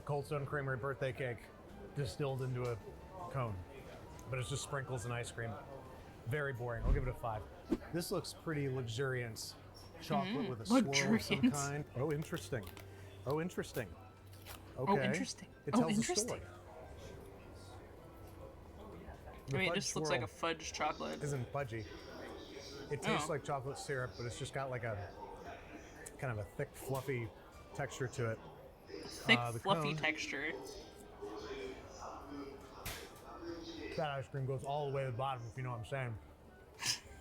Speaker 1: Cold Stone Creamery birthday cake distilled into a cone, but it's just sprinkles and ice cream. Very boring. I'll give it a 5. This looks pretty luxuriant. Chocolate with a swirl of some
Speaker 2: luxuriant.
Speaker 1: kind. Oh, interesting. Oh, interesting. Okay.
Speaker 2: Oh, interesting.
Speaker 1: It
Speaker 2: Oh,
Speaker 1: tells a
Speaker 2: interesting.
Speaker 1: story.
Speaker 2: I mean, it
Speaker 1: fudge
Speaker 2: just looks like
Speaker 1: swirl
Speaker 2: a fudge chocolate.
Speaker 1: isn't fudgy. It tastes
Speaker 2: Oh.
Speaker 1: like chocolate syrup, but it's just got like a kind of a thick, fluffy texture to it.
Speaker 2: Thick,
Speaker 1: the
Speaker 2: fluffy
Speaker 1: cone.
Speaker 2: texture.
Speaker 1: That ice cream goes all the way to the bottom, if you know what I'm saying.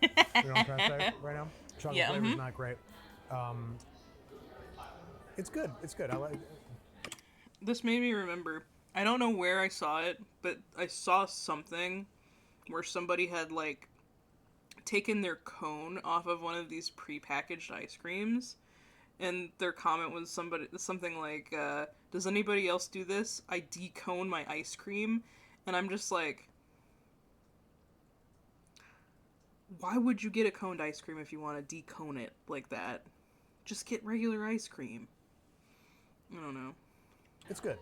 Speaker 1: You know what I'm trying to say right now? Chocolate flavor's not great. It's good. It's good. I like it.
Speaker 2: This made me remember. I don't know where I saw it, but I saw something where somebody had, like, taken their cone off of one of these prepackaged ice creams, and their comment was something like, does anybody else do this? I decone my ice cream. And I'm just like, why would you get a coned ice cream if you want to decone it like that? Just get regular ice cream. I don't know.
Speaker 1: It's good.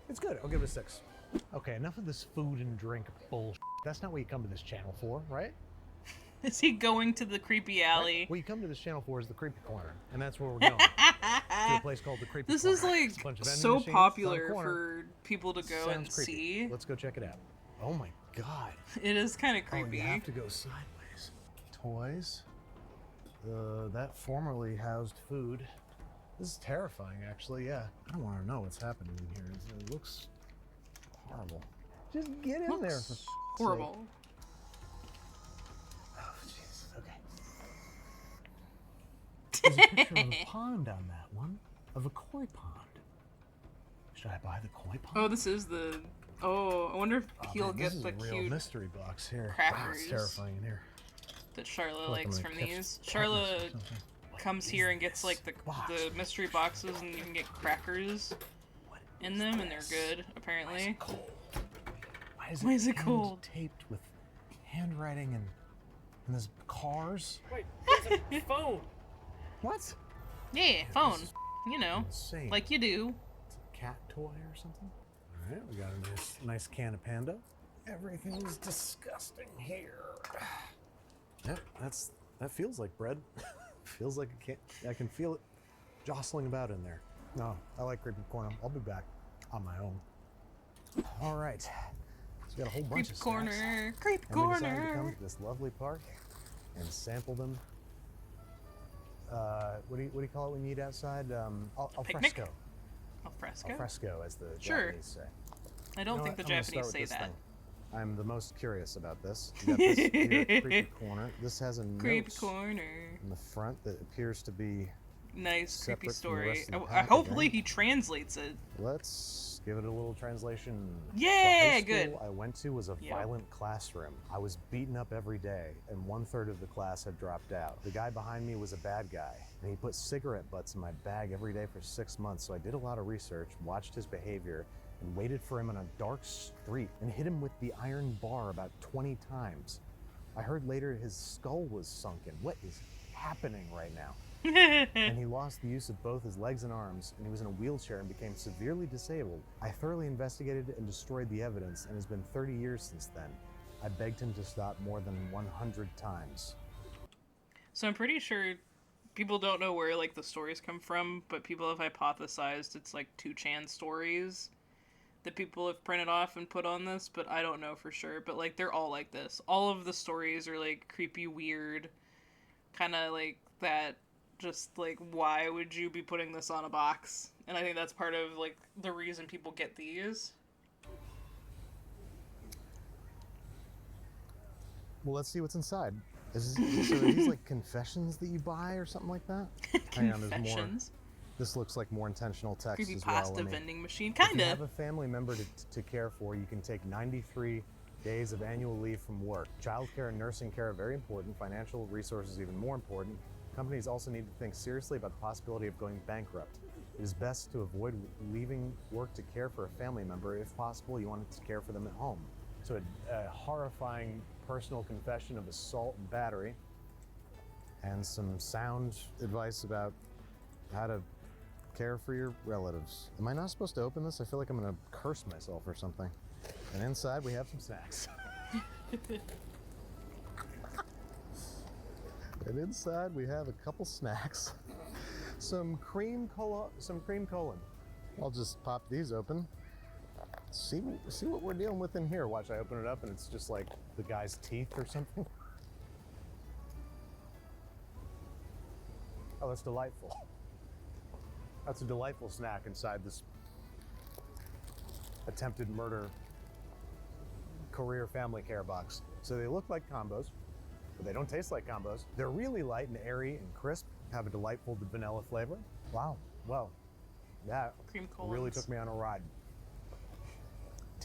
Speaker 1: It's good. I'll give it a 6. Okay, enough of this food and drink bullshit. That's not what you come to this channel for, right?
Speaker 2: Is he going to the creepy alley?
Speaker 1: Right? What you come to this channel for is the creepy corner, and that's where we're going. To a place called the creepy corner.
Speaker 2: This is like so popular for people to go and
Speaker 1: creepy.
Speaker 2: see.
Speaker 1: Let's go check it out. Oh my god.
Speaker 2: It is kind of
Speaker 1: Oh,
Speaker 2: creepy.
Speaker 1: you have to go sideways. Toys. That formerly housed food. This is terrifying, actually, yeah. I don't want to know what's happening in here. It looks horrible. Just get in there. For
Speaker 2: horrible.
Speaker 1: sake. Oh, Jesus. Okay. There's a picture of a pond on that one. Of a koi pond. Should I buy the koi pond?
Speaker 2: Oh, this is the... Oh, I wonder if he'll
Speaker 1: man,
Speaker 2: get the
Speaker 1: this is a real
Speaker 2: cute
Speaker 1: mystery box here.
Speaker 2: crackers.
Speaker 1: Wow, it's terrifying in here.
Speaker 2: that Charlotte
Speaker 1: Like I'm
Speaker 2: likes
Speaker 1: gonna
Speaker 2: from
Speaker 1: catch
Speaker 2: these.
Speaker 1: tetanus or
Speaker 2: Charlotte
Speaker 1: something.
Speaker 2: comes here and gets like the mystery boxes, and you can get crackers in them, and they're good, apparently.
Speaker 1: Why is it cold? Taped with handwriting and there's cars.
Speaker 3: Wait, there's a phone.
Speaker 1: What?
Speaker 2: Yeah, phone. You know,
Speaker 1: Insane.
Speaker 2: like you do.
Speaker 1: It's a cat toy or something. All right, we got a nice can of Panda. Everything's disgusting here. Yep, that feels like bread. Feels like a can. I can feel it jostling about in there. No, I like creepy corner. I'll be back on my own. All right, so we got a whole bunch of snacks.
Speaker 2: Creep
Speaker 1: And we decided to come
Speaker 2: corner.
Speaker 1: to this lovely park and sample them. What do you call it when you eat outside? Al
Speaker 2: Picnic?
Speaker 1: fresco.
Speaker 2: Al fresco?
Speaker 1: Al fresco, as the
Speaker 2: Sure.
Speaker 1: Japanese say.
Speaker 2: I don't
Speaker 1: You know
Speaker 2: think the
Speaker 1: what? I'm gonna
Speaker 2: Japanese
Speaker 1: start
Speaker 2: say
Speaker 1: with this
Speaker 2: that.
Speaker 1: thing. I'm the most curious about this. You got this here, creepy corner. This has a
Speaker 2: Creep
Speaker 1: note
Speaker 2: corner.
Speaker 1: in the front that appears to be.
Speaker 2: Nice creepy
Speaker 1: Separate from the
Speaker 2: story.
Speaker 1: rest of the
Speaker 2: Hopefully
Speaker 1: packaging.
Speaker 2: he translates it.
Speaker 1: Let's give it a little translation.
Speaker 2: Yeah,
Speaker 1: The high
Speaker 2: good.
Speaker 1: school I went to was a
Speaker 2: Yep.
Speaker 1: violent classroom. I was beaten up every day, and 1/3 of the class had dropped out. The guy behind me was a bad guy, and he put cigarette butts in my bag every day for 6 months. So I did a lot of research, watched his behavior, and waited for him on a dark street and hit him with the iron bar about 20 times. I heard later his skull was sunken. What is happening right now? And he lost the use of both his legs and arms, and he was in a wheelchair and became severely disabled. I thoroughly investigated and destroyed the evidence, and it's been 30 years since then. I begged him to stop more than 100 times.
Speaker 2: So I'm pretty sure people don't know where like the stories come from, but people have hypothesized it's like 2chan stories that people have printed off and put on this, but I don't know for sure. But like they're all like this. All of the stories are like creepy, weird, kind of like that. Just like, why would you be putting this on a box? And I think that's part of like the reason people get these.
Speaker 1: Well, let's see what's inside. So are these like confessions that you buy or something like that? Hang on, there's more.
Speaker 2: Confessions.
Speaker 1: This looks like more intentional text
Speaker 2: Creepy
Speaker 1: as well.
Speaker 2: pasta
Speaker 1: Let me-
Speaker 2: vending machine.
Speaker 1: If you
Speaker 2: Kinda.
Speaker 1: have a family member to care for, you can take 93 days of annual leave from work. Childcare and nursing care are very important. Financial resources even more important. Companies also need to think seriously about the possibility of going bankrupt. It is best to avoid leaving work to care for a family member. If possible, you want to care for them at home. So a horrifying personal confession of assault and battery, and some sound advice about how to care for your relatives. Am I not supposed to open this? I feel like I'm gonna curse myself or something. And inside we have some snacks. And inside we have a couple snacks. Some cream cola. I'll just pop these open. See what we're dealing with in here. Watch, I open it up and it's just like the guy's teeth or something. Oh, that's delightful. That's a delightful snack inside this attempted murder career family care box. So they look like combos, but they don't taste like combos. They're really light and airy and crisp, have a delightful vanilla flavor. Wow, well, that
Speaker 2: Cream
Speaker 1: really
Speaker 2: Collins.
Speaker 1: took me on a ride.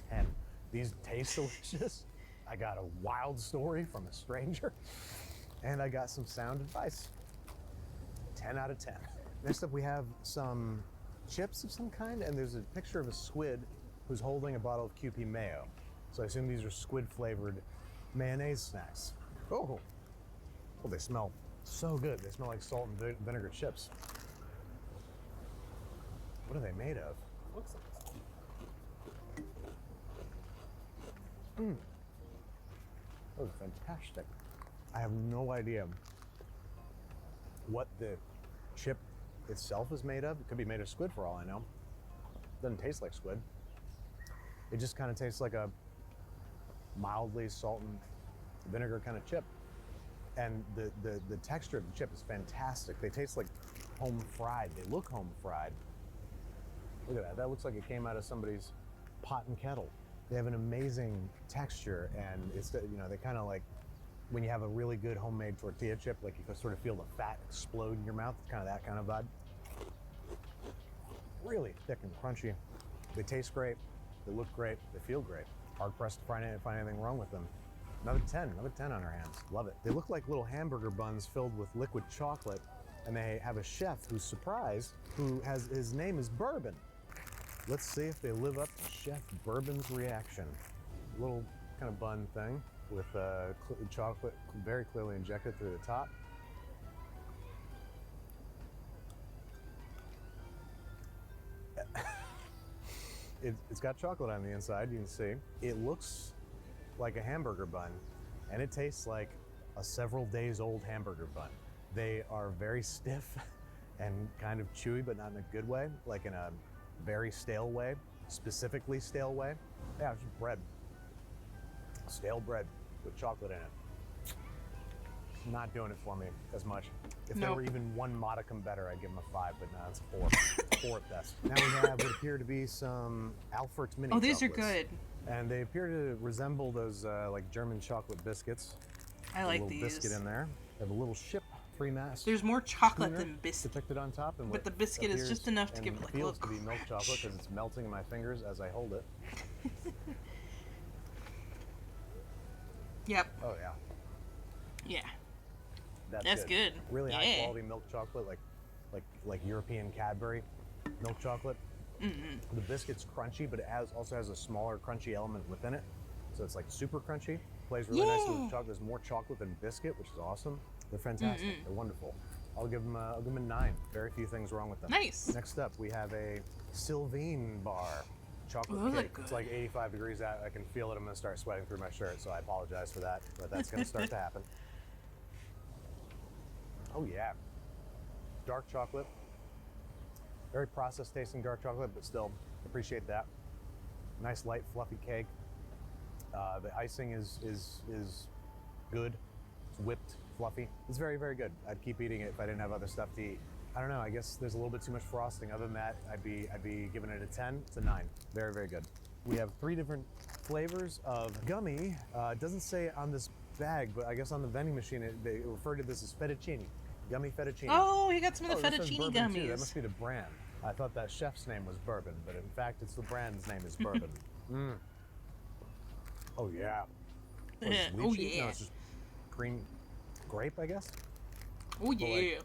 Speaker 1: 10. These taste delicious. I got a wild story from a stranger, and I got some sound advice. 10 out of 10. Next up, we have some chips of some kind, and there's a picture of a squid who's holding a bottle of QP mayo. So I assume these are squid-flavored mayonnaise snacks. Oh, well, they smell so good. They smell like salt and vinegar chips. What are they made of? Looks like that. Those are fantastic. I have no idea what the chip itself is made of. It could be made of squid for all I know. Doesn't taste like squid. It just kind of tastes like a mildly salt and vinegar kind of chip. And the texture of the chip is fantastic. They taste like home fried. They look home fried. Look at that. That looks like it came out of somebody's pot and kettle. They have an amazing texture, and it's, you know, they kind of like, when you have a really good homemade tortilla chip, like you can sort of feel the fat explode in your mouth. It's kind of that kind of vibe. Really thick and crunchy. They taste great. They look great. They feel great. Hard pressed to find anything wrong with them. Another 10 on our hands. Love it. They look like little hamburger buns filled with liquid chocolate, and they have a chef who's surprised, his name is Bourbon. Let's see if they live up to Chef Bourbon's reaction. Little kind of bun thing with chocolate very clearly injected through the top. It's got chocolate on the inside, you can see. It looks like a hamburger bun, and it tastes like a several days old hamburger bun. They are very stiff and kind of chewy, but not in a good way, like in a very stale way, specifically stale way. Yeah, it's just bread. Stale bread with chocolate in it. Not doing it for me as much. If they were even one modicum better, I'd give them a 5, but no, it's a 4. 4 at best. Now we have what appear to be some Alfort mini
Speaker 2: these
Speaker 1: chocolates.
Speaker 2: are good.
Speaker 1: And they appear to resemble those like German chocolate biscuits.
Speaker 2: I like
Speaker 1: a little
Speaker 2: these.
Speaker 1: biscuit in there. They have a little ship three-mast.
Speaker 2: There's more chocolate than biscuit.
Speaker 1: Depicted on top, and
Speaker 2: But the biscuit is just enough to give it like a
Speaker 1: feels
Speaker 2: little
Speaker 1: to be milk chocolate because it's melting in my fingers as I hold it.
Speaker 2: Yep.
Speaker 1: Oh yeah.
Speaker 2: Yeah.
Speaker 1: That's
Speaker 2: good.
Speaker 1: Really
Speaker 2: Yeah.
Speaker 1: high quality milk chocolate, like European Cadbury milk chocolate. The biscuit's crunchy, but it also has a smaller crunchy element within it. So it's like super crunchy. Plays really nicely with chocolate. There's more chocolate than biscuit, which is awesome. They're fantastic. They're wonderful. I'll give them a 9. Very few things wrong with them.
Speaker 2: Nice.
Speaker 1: Next up, we have a Sylvine bar. Chocolate
Speaker 2: Those are
Speaker 1: cake.
Speaker 2: good.
Speaker 1: It's like 85 degrees out. I can feel it. I'm going to start sweating through my shirt, so I apologize for that, but that's going to start to happen. Oh yeah. Dark chocolate. Very processed tasting dark chocolate, but still appreciate that. Nice light fluffy cake. The icing is good. It's whipped, fluffy. It's very, very good. I'd keep eating it if I didn't have other stuff to eat. I don't know, I guess there's a little bit too much frosting. Other than that, I'd be giving it a 10. It's a 9. Very, very good. We have 3 different flavors of gummy. It doesn't say on this bag, but I guess on the vending machine, they refer to this as fettuccine. Gummy fettuccine.
Speaker 2: Oh, you got some of the
Speaker 1: this says
Speaker 2: fettuccine
Speaker 1: Bourbon too.
Speaker 2: gummies.
Speaker 1: That must be the brand. I thought that chef's name was Bourbon, but in fact, it's the brand's name is Bourbon. Oh yeah. What, is it,
Speaker 2: Oh
Speaker 1: lychee?
Speaker 2: yeah.
Speaker 1: No, it's just cream grape, I guess.
Speaker 2: Oh yeah.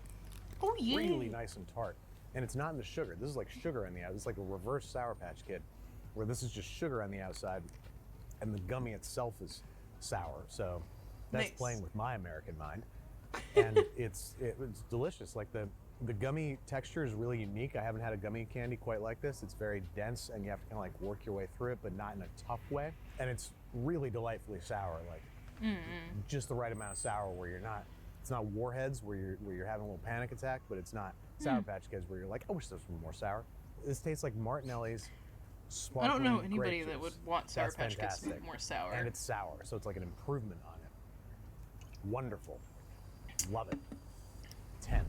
Speaker 2: Oh yeah.
Speaker 1: Really nice and tart. And it's not in the sugar. This is like sugar on the outside. It's like a reverse Sour Patch Kid, where this is just sugar on the outside, and the gummy itself is sour. So that's
Speaker 2: Nice.
Speaker 1: playing with my American mind. And it's delicious. Like the gummy texture is really unique. I haven't had a gummy candy quite like this. It's very dense, and you have to kind of like work your way through it, but not in a tough way. And it's really delightfully sour, like just the right amount of sour where it's not Warheads where you're having a little panic attack, but it's not Sour Patch Kids where you're like, I wish this was more sour. This tastes like Martinelli's
Speaker 2: I
Speaker 1: sparkling
Speaker 2: don't know anybody
Speaker 1: grape
Speaker 2: that
Speaker 1: juice.
Speaker 2: would want Sour
Speaker 1: That's
Speaker 2: Patch Kids to be
Speaker 1: fantastic.
Speaker 2: more sour.
Speaker 1: And it's sour, so it's like an improvement on it. Wonderful. Love it. 10.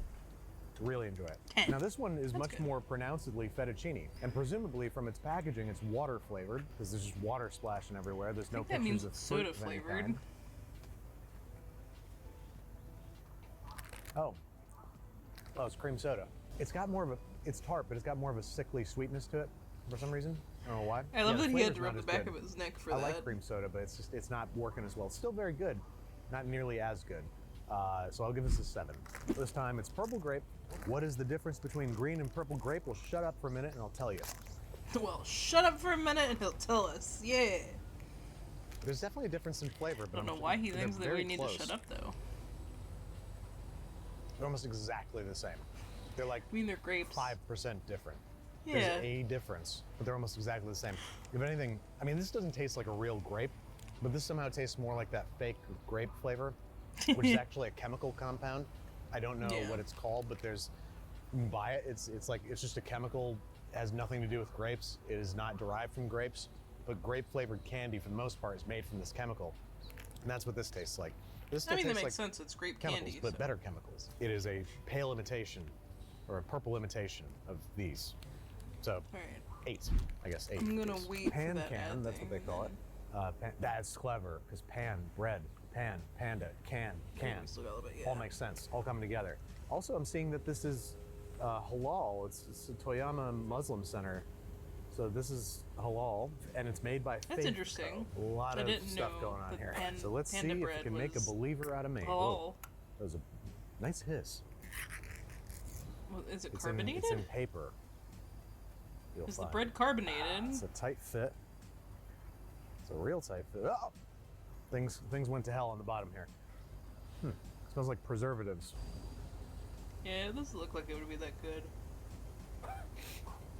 Speaker 1: Really enjoy it.
Speaker 2: 10.
Speaker 1: Now this one is much
Speaker 2: good.
Speaker 1: more pronouncedly fettuccine, and presumably from its packaging, it's water flavored because there's just water splashing everywhere. There's no
Speaker 2: I think that
Speaker 1: pictures
Speaker 2: means
Speaker 1: of
Speaker 2: it's
Speaker 1: fruit
Speaker 2: soda
Speaker 1: of any
Speaker 2: flavored.
Speaker 1: kind. Oh, it's cream soda. It's got more of a, it's tart, but it's got more of a sickly sweetness to it for some reason. I don't know why.
Speaker 2: I love
Speaker 1: the
Speaker 2: that he had
Speaker 1: flavor's
Speaker 2: to rub
Speaker 1: not
Speaker 2: the
Speaker 1: as
Speaker 2: back
Speaker 1: good.
Speaker 2: of his neck for
Speaker 1: I
Speaker 2: that.
Speaker 1: like cream soda, but it's not working as well. It's still very good, not nearly as good. So I'll give this a 7. This time it's purple grape. What is the difference between green and purple grape? Well, shut up for a minute and I'll tell you.
Speaker 2: Well, shut up for a minute and he'll tell us. Yeah.
Speaker 1: There's definitely a difference in flavor, but
Speaker 2: I don't know why he thinks that we
Speaker 1: very
Speaker 2: need
Speaker 1: close.
Speaker 2: to shut up, though.
Speaker 1: They're almost exactly the same. They're like
Speaker 2: I mean, they're grapes.
Speaker 1: 5% different.
Speaker 2: Yeah.
Speaker 1: There's a difference, but they're almost exactly the same. If anything, I mean, this doesn't taste like a real grape, but this somehow tastes more like that fake grape flavor, which is actually a chemical compound. I don't know what it's called, but there's, you can buy it. It's just a chemical, has nothing to do with grapes. It is not derived from grapes, but grape flavored candy for the most part is made from this chemical. And that's what this tastes like. This still
Speaker 2: I mean, that
Speaker 1: tastes
Speaker 2: makes
Speaker 1: like
Speaker 2: sense. It's grape
Speaker 1: chemicals,
Speaker 2: candy.
Speaker 1: but
Speaker 2: So.
Speaker 1: better chemicals. It is a pale imitation, or a purple imitation of these. So,
Speaker 2: All right.
Speaker 1: 8, I guess 8.
Speaker 2: I'm gonna wait
Speaker 1: Pan
Speaker 2: for that
Speaker 1: can,
Speaker 2: ad
Speaker 1: that's
Speaker 2: thing,
Speaker 1: what they call it.
Speaker 2: and
Speaker 1: That's clever, because pan, bread, pan, panda, can,
Speaker 2: then- Still got a little bit,
Speaker 1: all
Speaker 2: yeah.
Speaker 1: makes sense, all coming together. Also, I'm seeing that this is halal. It's a Toyama Muslim Center. So this is halal, and it's made by
Speaker 2: That's
Speaker 1: Faith
Speaker 2: interesting.
Speaker 1: Co. A lot
Speaker 2: I
Speaker 1: of
Speaker 2: didn't
Speaker 1: stuff
Speaker 2: know
Speaker 1: going on
Speaker 2: that
Speaker 1: here. So
Speaker 2: panda
Speaker 1: let's see if you
Speaker 2: bread
Speaker 1: can make a
Speaker 2: was
Speaker 1: believer out of me.
Speaker 2: halal.
Speaker 1: Whoa, that was a nice hiss.
Speaker 2: Well, is it
Speaker 1: It's
Speaker 2: carbonated?
Speaker 1: in paper. You'll
Speaker 2: Is the
Speaker 1: find.
Speaker 2: bread carbonated?
Speaker 1: It's a tight fit. It's a real tight fit. Oh! Things went to hell on the bottom here. Smells like preservatives.
Speaker 2: Yeah, it doesn't look like it would be that good.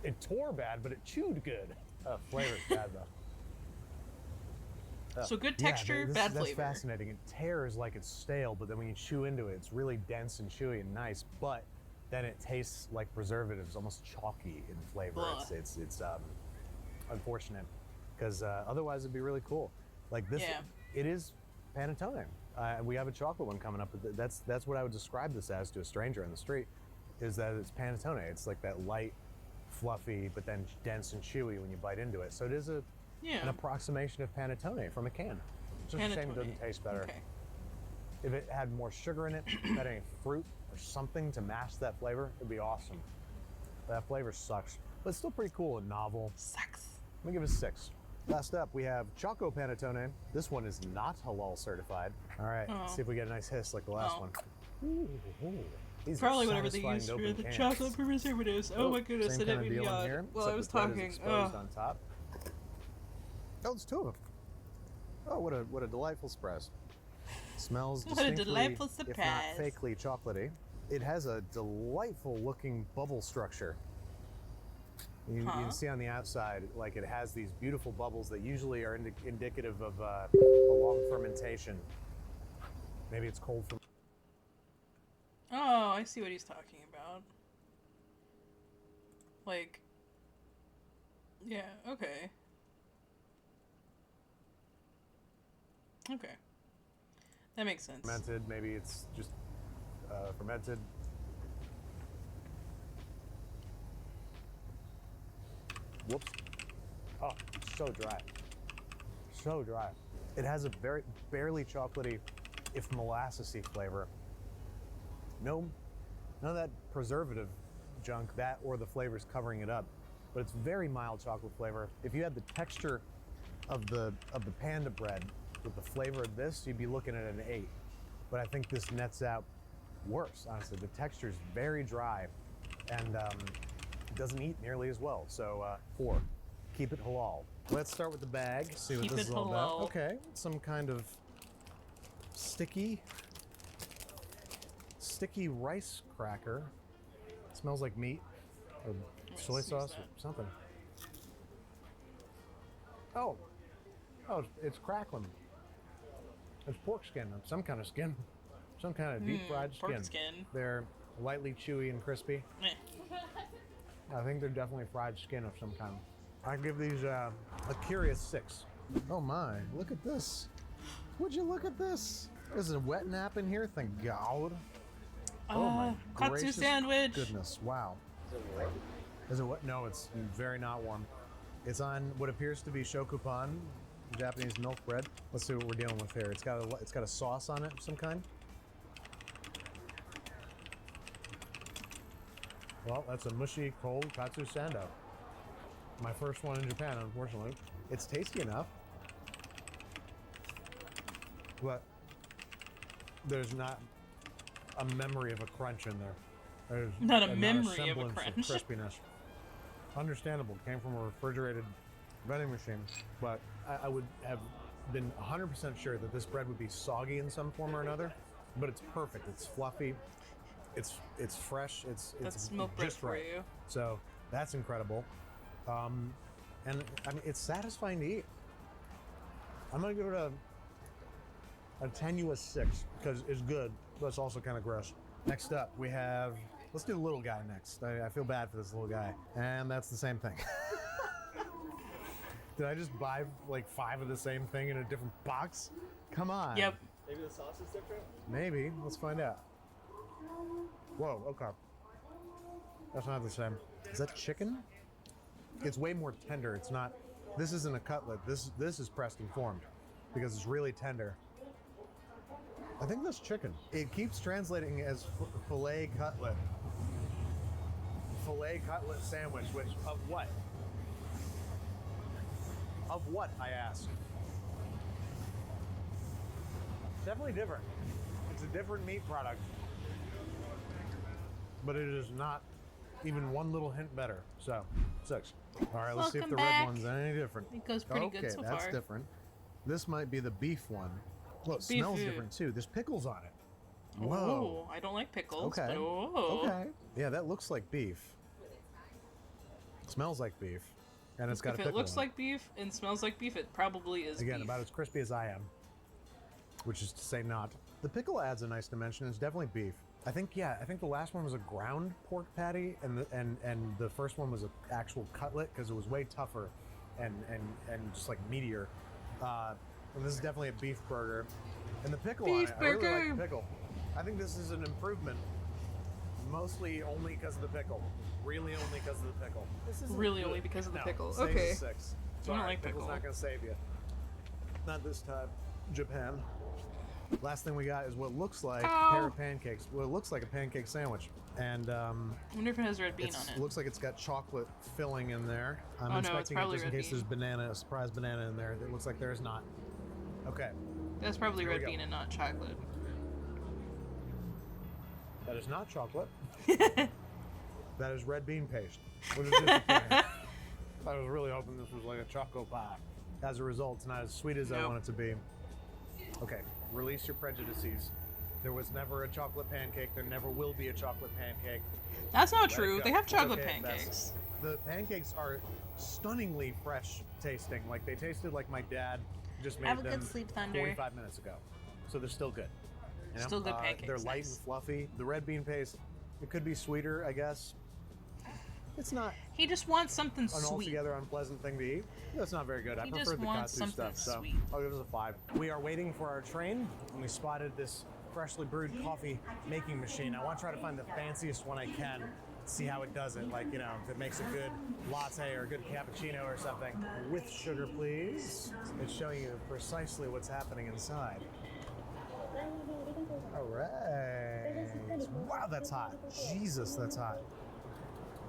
Speaker 1: It tore bad, but it chewed good. Flavor's bad though.
Speaker 2: So good texture, bad
Speaker 1: that's
Speaker 2: flavor.
Speaker 1: fascinating. It tears like it's stale, but then when you chew into it, it's really dense and chewy and nice. But then it tastes like preservatives, almost chalky in flavor.
Speaker 2: Ugh.
Speaker 1: It's unfortunate because otherwise it'd be really cool. Like this,
Speaker 2: Yeah.
Speaker 1: it is panettone. We have a chocolate one coming up. But that's what I would describe this as to a stranger in the street. Is that it's panettone? It's like that light, fluffy, but then dense and chewy when you bite into it. So it is an approximation of panettone from a can. It's just a shame it doesn't taste better.
Speaker 2: Okay.
Speaker 1: If it had more sugar in it, had any fruit or something to mask that flavor, it'd be awesome. That flavor sucks, but it's still pretty cool and novel.
Speaker 2: Sucks.
Speaker 1: I'm gonna give it a 6. Last up, we have Choco Panettone. This one is not halal certified. All right, let's see if we get a nice hiss like the last one. Ooh. These
Speaker 2: Probably
Speaker 1: are
Speaker 2: whatever they
Speaker 1: satisfying
Speaker 2: use
Speaker 1: to
Speaker 2: for
Speaker 1: open
Speaker 2: the
Speaker 1: cans.
Speaker 2: chocolate preservatives. Oh my goodness,
Speaker 1: same
Speaker 2: I didn't
Speaker 1: kind of
Speaker 2: mean
Speaker 1: deal in
Speaker 2: yawn
Speaker 1: here,
Speaker 2: while I was
Speaker 1: except the bread is
Speaker 2: talking.
Speaker 1: exposed on top. Oh, it's 2 of them. Oh, what a delightful surprise. Smells
Speaker 2: What a
Speaker 1: distinctly,
Speaker 2: delightful
Speaker 1: if not
Speaker 2: surprise.
Speaker 1: fakely chocolatey. It has a delightful looking bubble structure. You can see on the outside, like it has these beautiful bubbles that usually are indicative of a long fermentation. Maybe it's cold from.
Speaker 2: Oh, I see what he's talking about. Like, yeah, okay. Okay. That makes sense.
Speaker 1: Fermented, maybe it's just fermented. Whoops. Oh, it's so dry. So dry. It has a very barely chocolatey, if molassesy flavor. None of that preservative junk, that or the flavors covering it up. But it's very mild chocolate flavor. If you had the texture of the panda bread with the flavor of this, you'd be looking at an 8. But I think this nets out worse, honestly. The texture is very dry and doesn't eat nearly as well. So 4. Keep it halal. Let's start with the bag, see what
Speaker 2: Keep
Speaker 1: this
Speaker 2: it
Speaker 1: is all about.
Speaker 2: halal.
Speaker 1: Okay, some kind of sticky rice cracker. Smells like meat or soy sauce or something. Oh, it's crackling. It's pork skin, some kind of skin, some kind of deep fried skin.
Speaker 2: Pork skin.
Speaker 1: They're lightly chewy and crispy.
Speaker 2: Meh.
Speaker 1: I think they're definitely fried skin of some kind. I give these a curious 6. Oh my, look at this. Would you look at this? There's a wet nap in here, thank God. Oh my
Speaker 2: katsu
Speaker 1: gracious
Speaker 2: sandwich.
Speaker 1: goodness! Wow. Is it what? No, it's very not warm. It's on what appears to be shokupan, Japanese milk bread. Let's see what we're dealing with here. It's got a sauce on it of some kind. Well, that's a mushy, cold katsu sando. My first one in Japan, unfortunately. It's tasty enough, but there's not a memory of a crunch in there. There's
Speaker 2: not a memory of a
Speaker 1: semblance
Speaker 2: crunch.
Speaker 1: of crispiness. Understandable. Came from a refrigerated vending machine, but I would have been 100% sure that this bread would be soggy in some form or another. But it's perfect. It's fluffy. It's fresh. It's
Speaker 2: milk bread
Speaker 1: just
Speaker 2: for
Speaker 1: right.
Speaker 2: you.
Speaker 1: So that's incredible. And I mean, it's satisfying to eat. I'm gonna give it a tenuous 6 because it's good, but it's also kind of gross. Next up, we have. Let's do the little guy next. I feel bad for this little guy, and that's the same thing. Did I just buy like 5 of the same thing in a different box? Come on.
Speaker 2: Yep.
Speaker 3: Maybe the sauce is different?
Speaker 1: Maybe. Let's find out. Whoa, okay. That's not the same. Is that chicken? It's way more tender. It's not. This isn't a cutlet. This is pressed and formed because it's really tender. I think that's chicken. It keeps translating as filet cutlet. Filet cutlet sandwich, which of what? Of what, I ask? Definitely different. It's a different meat product. But it is not even one little hint better. So, 6. All right, let's see if
Speaker 2: Welcome
Speaker 1: the red
Speaker 2: back.
Speaker 1: one's any different.
Speaker 2: It goes pretty good so
Speaker 1: that's
Speaker 2: far.
Speaker 1: different. This might be the beef one. Well, it
Speaker 2: Beef
Speaker 1: smells
Speaker 2: food.
Speaker 1: different too. There's pickles on it.
Speaker 2: Whoa.
Speaker 1: Whoa.
Speaker 2: I don't like pickles.
Speaker 1: Okay.
Speaker 2: But whoa.
Speaker 1: Okay. Yeah, that looks like beef. Smells like beef. And it's got a
Speaker 2: If
Speaker 1: pickle
Speaker 2: it looks
Speaker 1: in it.
Speaker 2: like beef and smells like beef, it probably is
Speaker 1: Again,
Speaker 2: beef.
Speaker 1: about as crispy as I am. Which is to say not. The pickle adds a nice dimension. It's definitely beef. I think the last one was a ground pork patty, and the first one was an actual cutlet because it was way tougher and just like meatier. And this is definitely a beef burger. And the pickle on
Speaker 2: Beef
Speaker 1: it, I really
Speaker 2: burger.
Speaker 1: like the pickle. I think this is an improvement. Mostly only because of the pickle. Really only because of the pickle. This isn't
Speaker 2: Really
Speaker 1: good.
Speaker 2: only because of the
Speaker 1: No,
Speaker 2: pickle.
Speaker 1: save
Speaker 2: Okay.
Speaker 1: the 6.
Speaker 2: I don't
Speaker 1: Sorry,
Speaker 2: like
Speaker 1: pickle's
Speaker 2: pickle.
Speaker 1: not gonna save you. Not this time, Japan. Last thing we got is what looks like a pair of pancakes. Well, it looks like a pancake sandwich. And
Speaker 2: I wonder if it has red bean on it.
Speaker 1: looks like it's got chocolate filling in there. I'm
Speaker 2: Oh, no, it's
Speaker 1: inspecting it
Speaker 2: probably
Speaker 1: just in
Speaker 2: red
Speaker 1: case there's
Speaker 2: bean.
Speaker 1: a surprise banana in there. It looks like there's not. Okay,
Speaker 2: That's probably
Speaker 1: Here we
Speaker 2: red
Speaker 1: go.
Speaker 2: bean and not chocolate.
Speaker 1: that is not chocolate. That is red bean paste, which is disappointing. I was really hoping this was like a choco pie. As a result, it's not as sweet as I
Speaker 2: Nope.
Speaker 1: want it to be. Okay, release your prejudices. There was never a chocolate pancake. There never will be a chocolate pancake.
Speaker 2: That's not
Speaker 1: Let it
Speaker 2: true.
Speaker 1: go.
Speaker 2: They have
Speaker 1: It's
Speaker 2: chocolate
Speaker 1: okay at best.
Speaker 2: pancakes.
Speaker 1: The pancakes are stunningly fresh tasting. Like they tasted like my dad just made
Speaker 2: Have a
Speaker 1: them
Speaker 2: good sleep, Thunder.
Speaker 1: 45 minutes ago. So they're still good. You know?
Speaker 2: Still good pancakes,
Speaker 1: They're light
Speaker 2: nice.
Speaker 1: and fluffy. The red bean paste, it could be sweeter, I guess. It's not
Speaker 2: He just wants something
Speaker 1: an
Speaker 2: sweet.
Speaker 1: altogether unpleasant thing to eat. That's not very good. I
Speaker 2: He
Speaker 1: prefer
Speaker 2: just
Speaker 1: the
Speaker 2: wants
Speaker 1: katsu
Speaker 2: something
Speaker 1: stuff, so
Speaker 2: sweet.
Speaker 1: I'll give this a 5. We are waiting for our train, and we spotted this freshly brewed coffee making machine. I want to try to find the fanciest one I can, see how it does it. Like, you know, if it makes a good latte or a good cappuccino or something. With sugar, please. It's showing you precisely what's happening inside. All right. Wow, that's hot. Jesus, that's hot.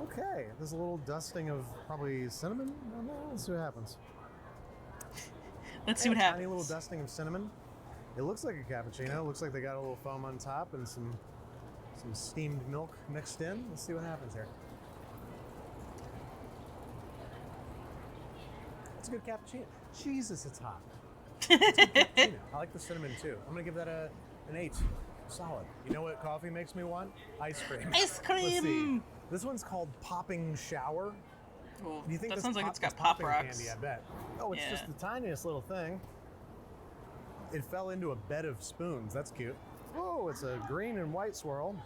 Speaker 1: Okay, there's a little dusting of probably cinnamon. I don't know. Let's see what happens.
Speaker 2: Let's see what
Speaker 1: Tiny
Speaker 2: happens.
Speaker 1: little dusting of cinnamon. It looks like a cappuccino. It looks like they got a little foam on top and some steamed milk mixed in. Let's see what happens here. It's a good cappuccino. Jesus, it's hot. It's a good cappuccino. I like the cinnamon too. I'm gonna give that an 8. Solid. You know what coffee makes me want? Ice cream.
Speaker 2: Ice
Speaker 1: Let's see.
Speaker 2: cream!
Speaker 1: This one's called Popping Shower.
Speaker 2: Well,
Speaker 1: Do you think
Speaker 2: that
Speaker 1: this
Speaker 2: sounds like
Speaker 1: pop-
Speaker 2: it's got
Speaker 1: this
Speaker 2: pop
Speaker 1: popping
Speaker 2: rocks.
Speaker 1: candy? I bet. Oh, it's just
Speaker 2: Yeah.
Speaker 1: the tiniest little thing. It fell into a bed of spoons. That's cute. Oh, it's a green and white swirl,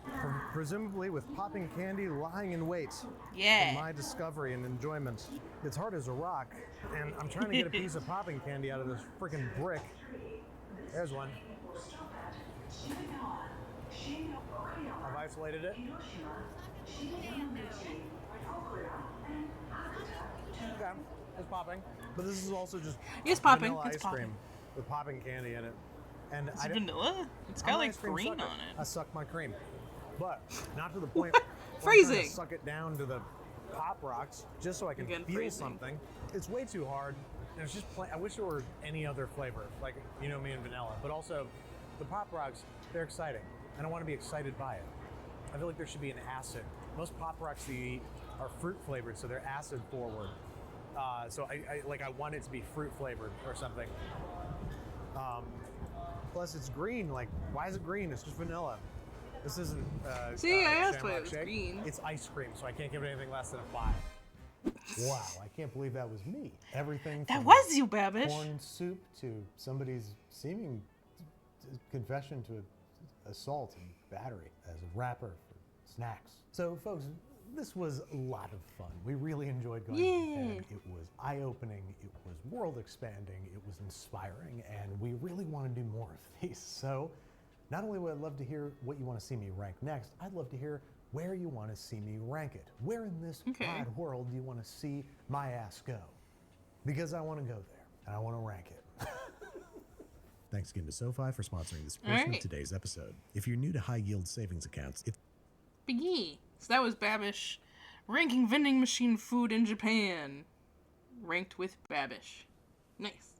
Speaker 1: presumably with popping candy lying in wait for
Speaker 2: Yeah.
Speaker 1: my discovery and enjoyment. It's hard as a rock, and I'm trying to get a piece of popping candy out of this freaking brick. There's one. Have I
Speaker 3: isolated it. Okay, it's popping. But this is also just
Speaker 2: It's popping.
Speaker 3: vanilla
Speaker 2: It's
Speaker 3: ice
Speaker 2: popping.
Speaker 3: cream with popping candy in it. And
Speaker 2: Is it vanilla? It's got
Speaker 3: I'm an
Speaker 2: like
Speaker 3: ice cream
Speaker 2: green
Speaker 3: sucker.
Speaker 2: on it.
Speaker 3: I suck my cream. But not to the point where I'm trying
Speaker 2: Freezing.
Speaker 3: to suck it down to the Pop Rocks just so I can
Speaker 2: Again,
Speaker 3: feel
Speaker 2: freezing.
Speaker 3: something. It's way too hard. And it's just plain. I wish there were any other flavor, like, you know me and vanilla. But also, the Pop Rocks, they're exciting. And I want to be excited by it. I feel like there should be an acid. Most Pop Rocks that you eat are fruit flavored, so they're acid forward. So I want it to be fruit flavored or something. Plus, it's green. Like, why is it green? It's just vanilla. This isn't.
Speaker 2: See, I asked why
Speaker 3: Shamrock
Speaker 2: it was
Speaker 3: Shake.
Speaker 2: green.
Speaker 3: It's ice cream, so I can't give it anything less than a 5.
Speaker 1: Wow, I can't believe that was me. Everything
Speaker 2: That
Speaker 1: from
Speaker 2: was you, Babish.
Speaker 1: corn soup to somebody's seeming confession to assault and battery as a wrapper for snacks. So, folks, this was a lot of fun. We really enjoyed going to Japan. It was eye-opening, it was world-expanding, it was inspiring, and we really want to do more of these. So, not only would I love to hear what you want to see me rank next, I'd love to hear where you want to see me rank it. Where in this wide world do you want to see my ass go? Because I want to go there, and I want to rank it. Thanks again to SoFi for sponsoring this portion of today's episode. If you're new to high-yield savings accounts,
Speaker 2: Big E. So that was Babish ranking vending machine food in Japan. Ranked with Babish. Nice.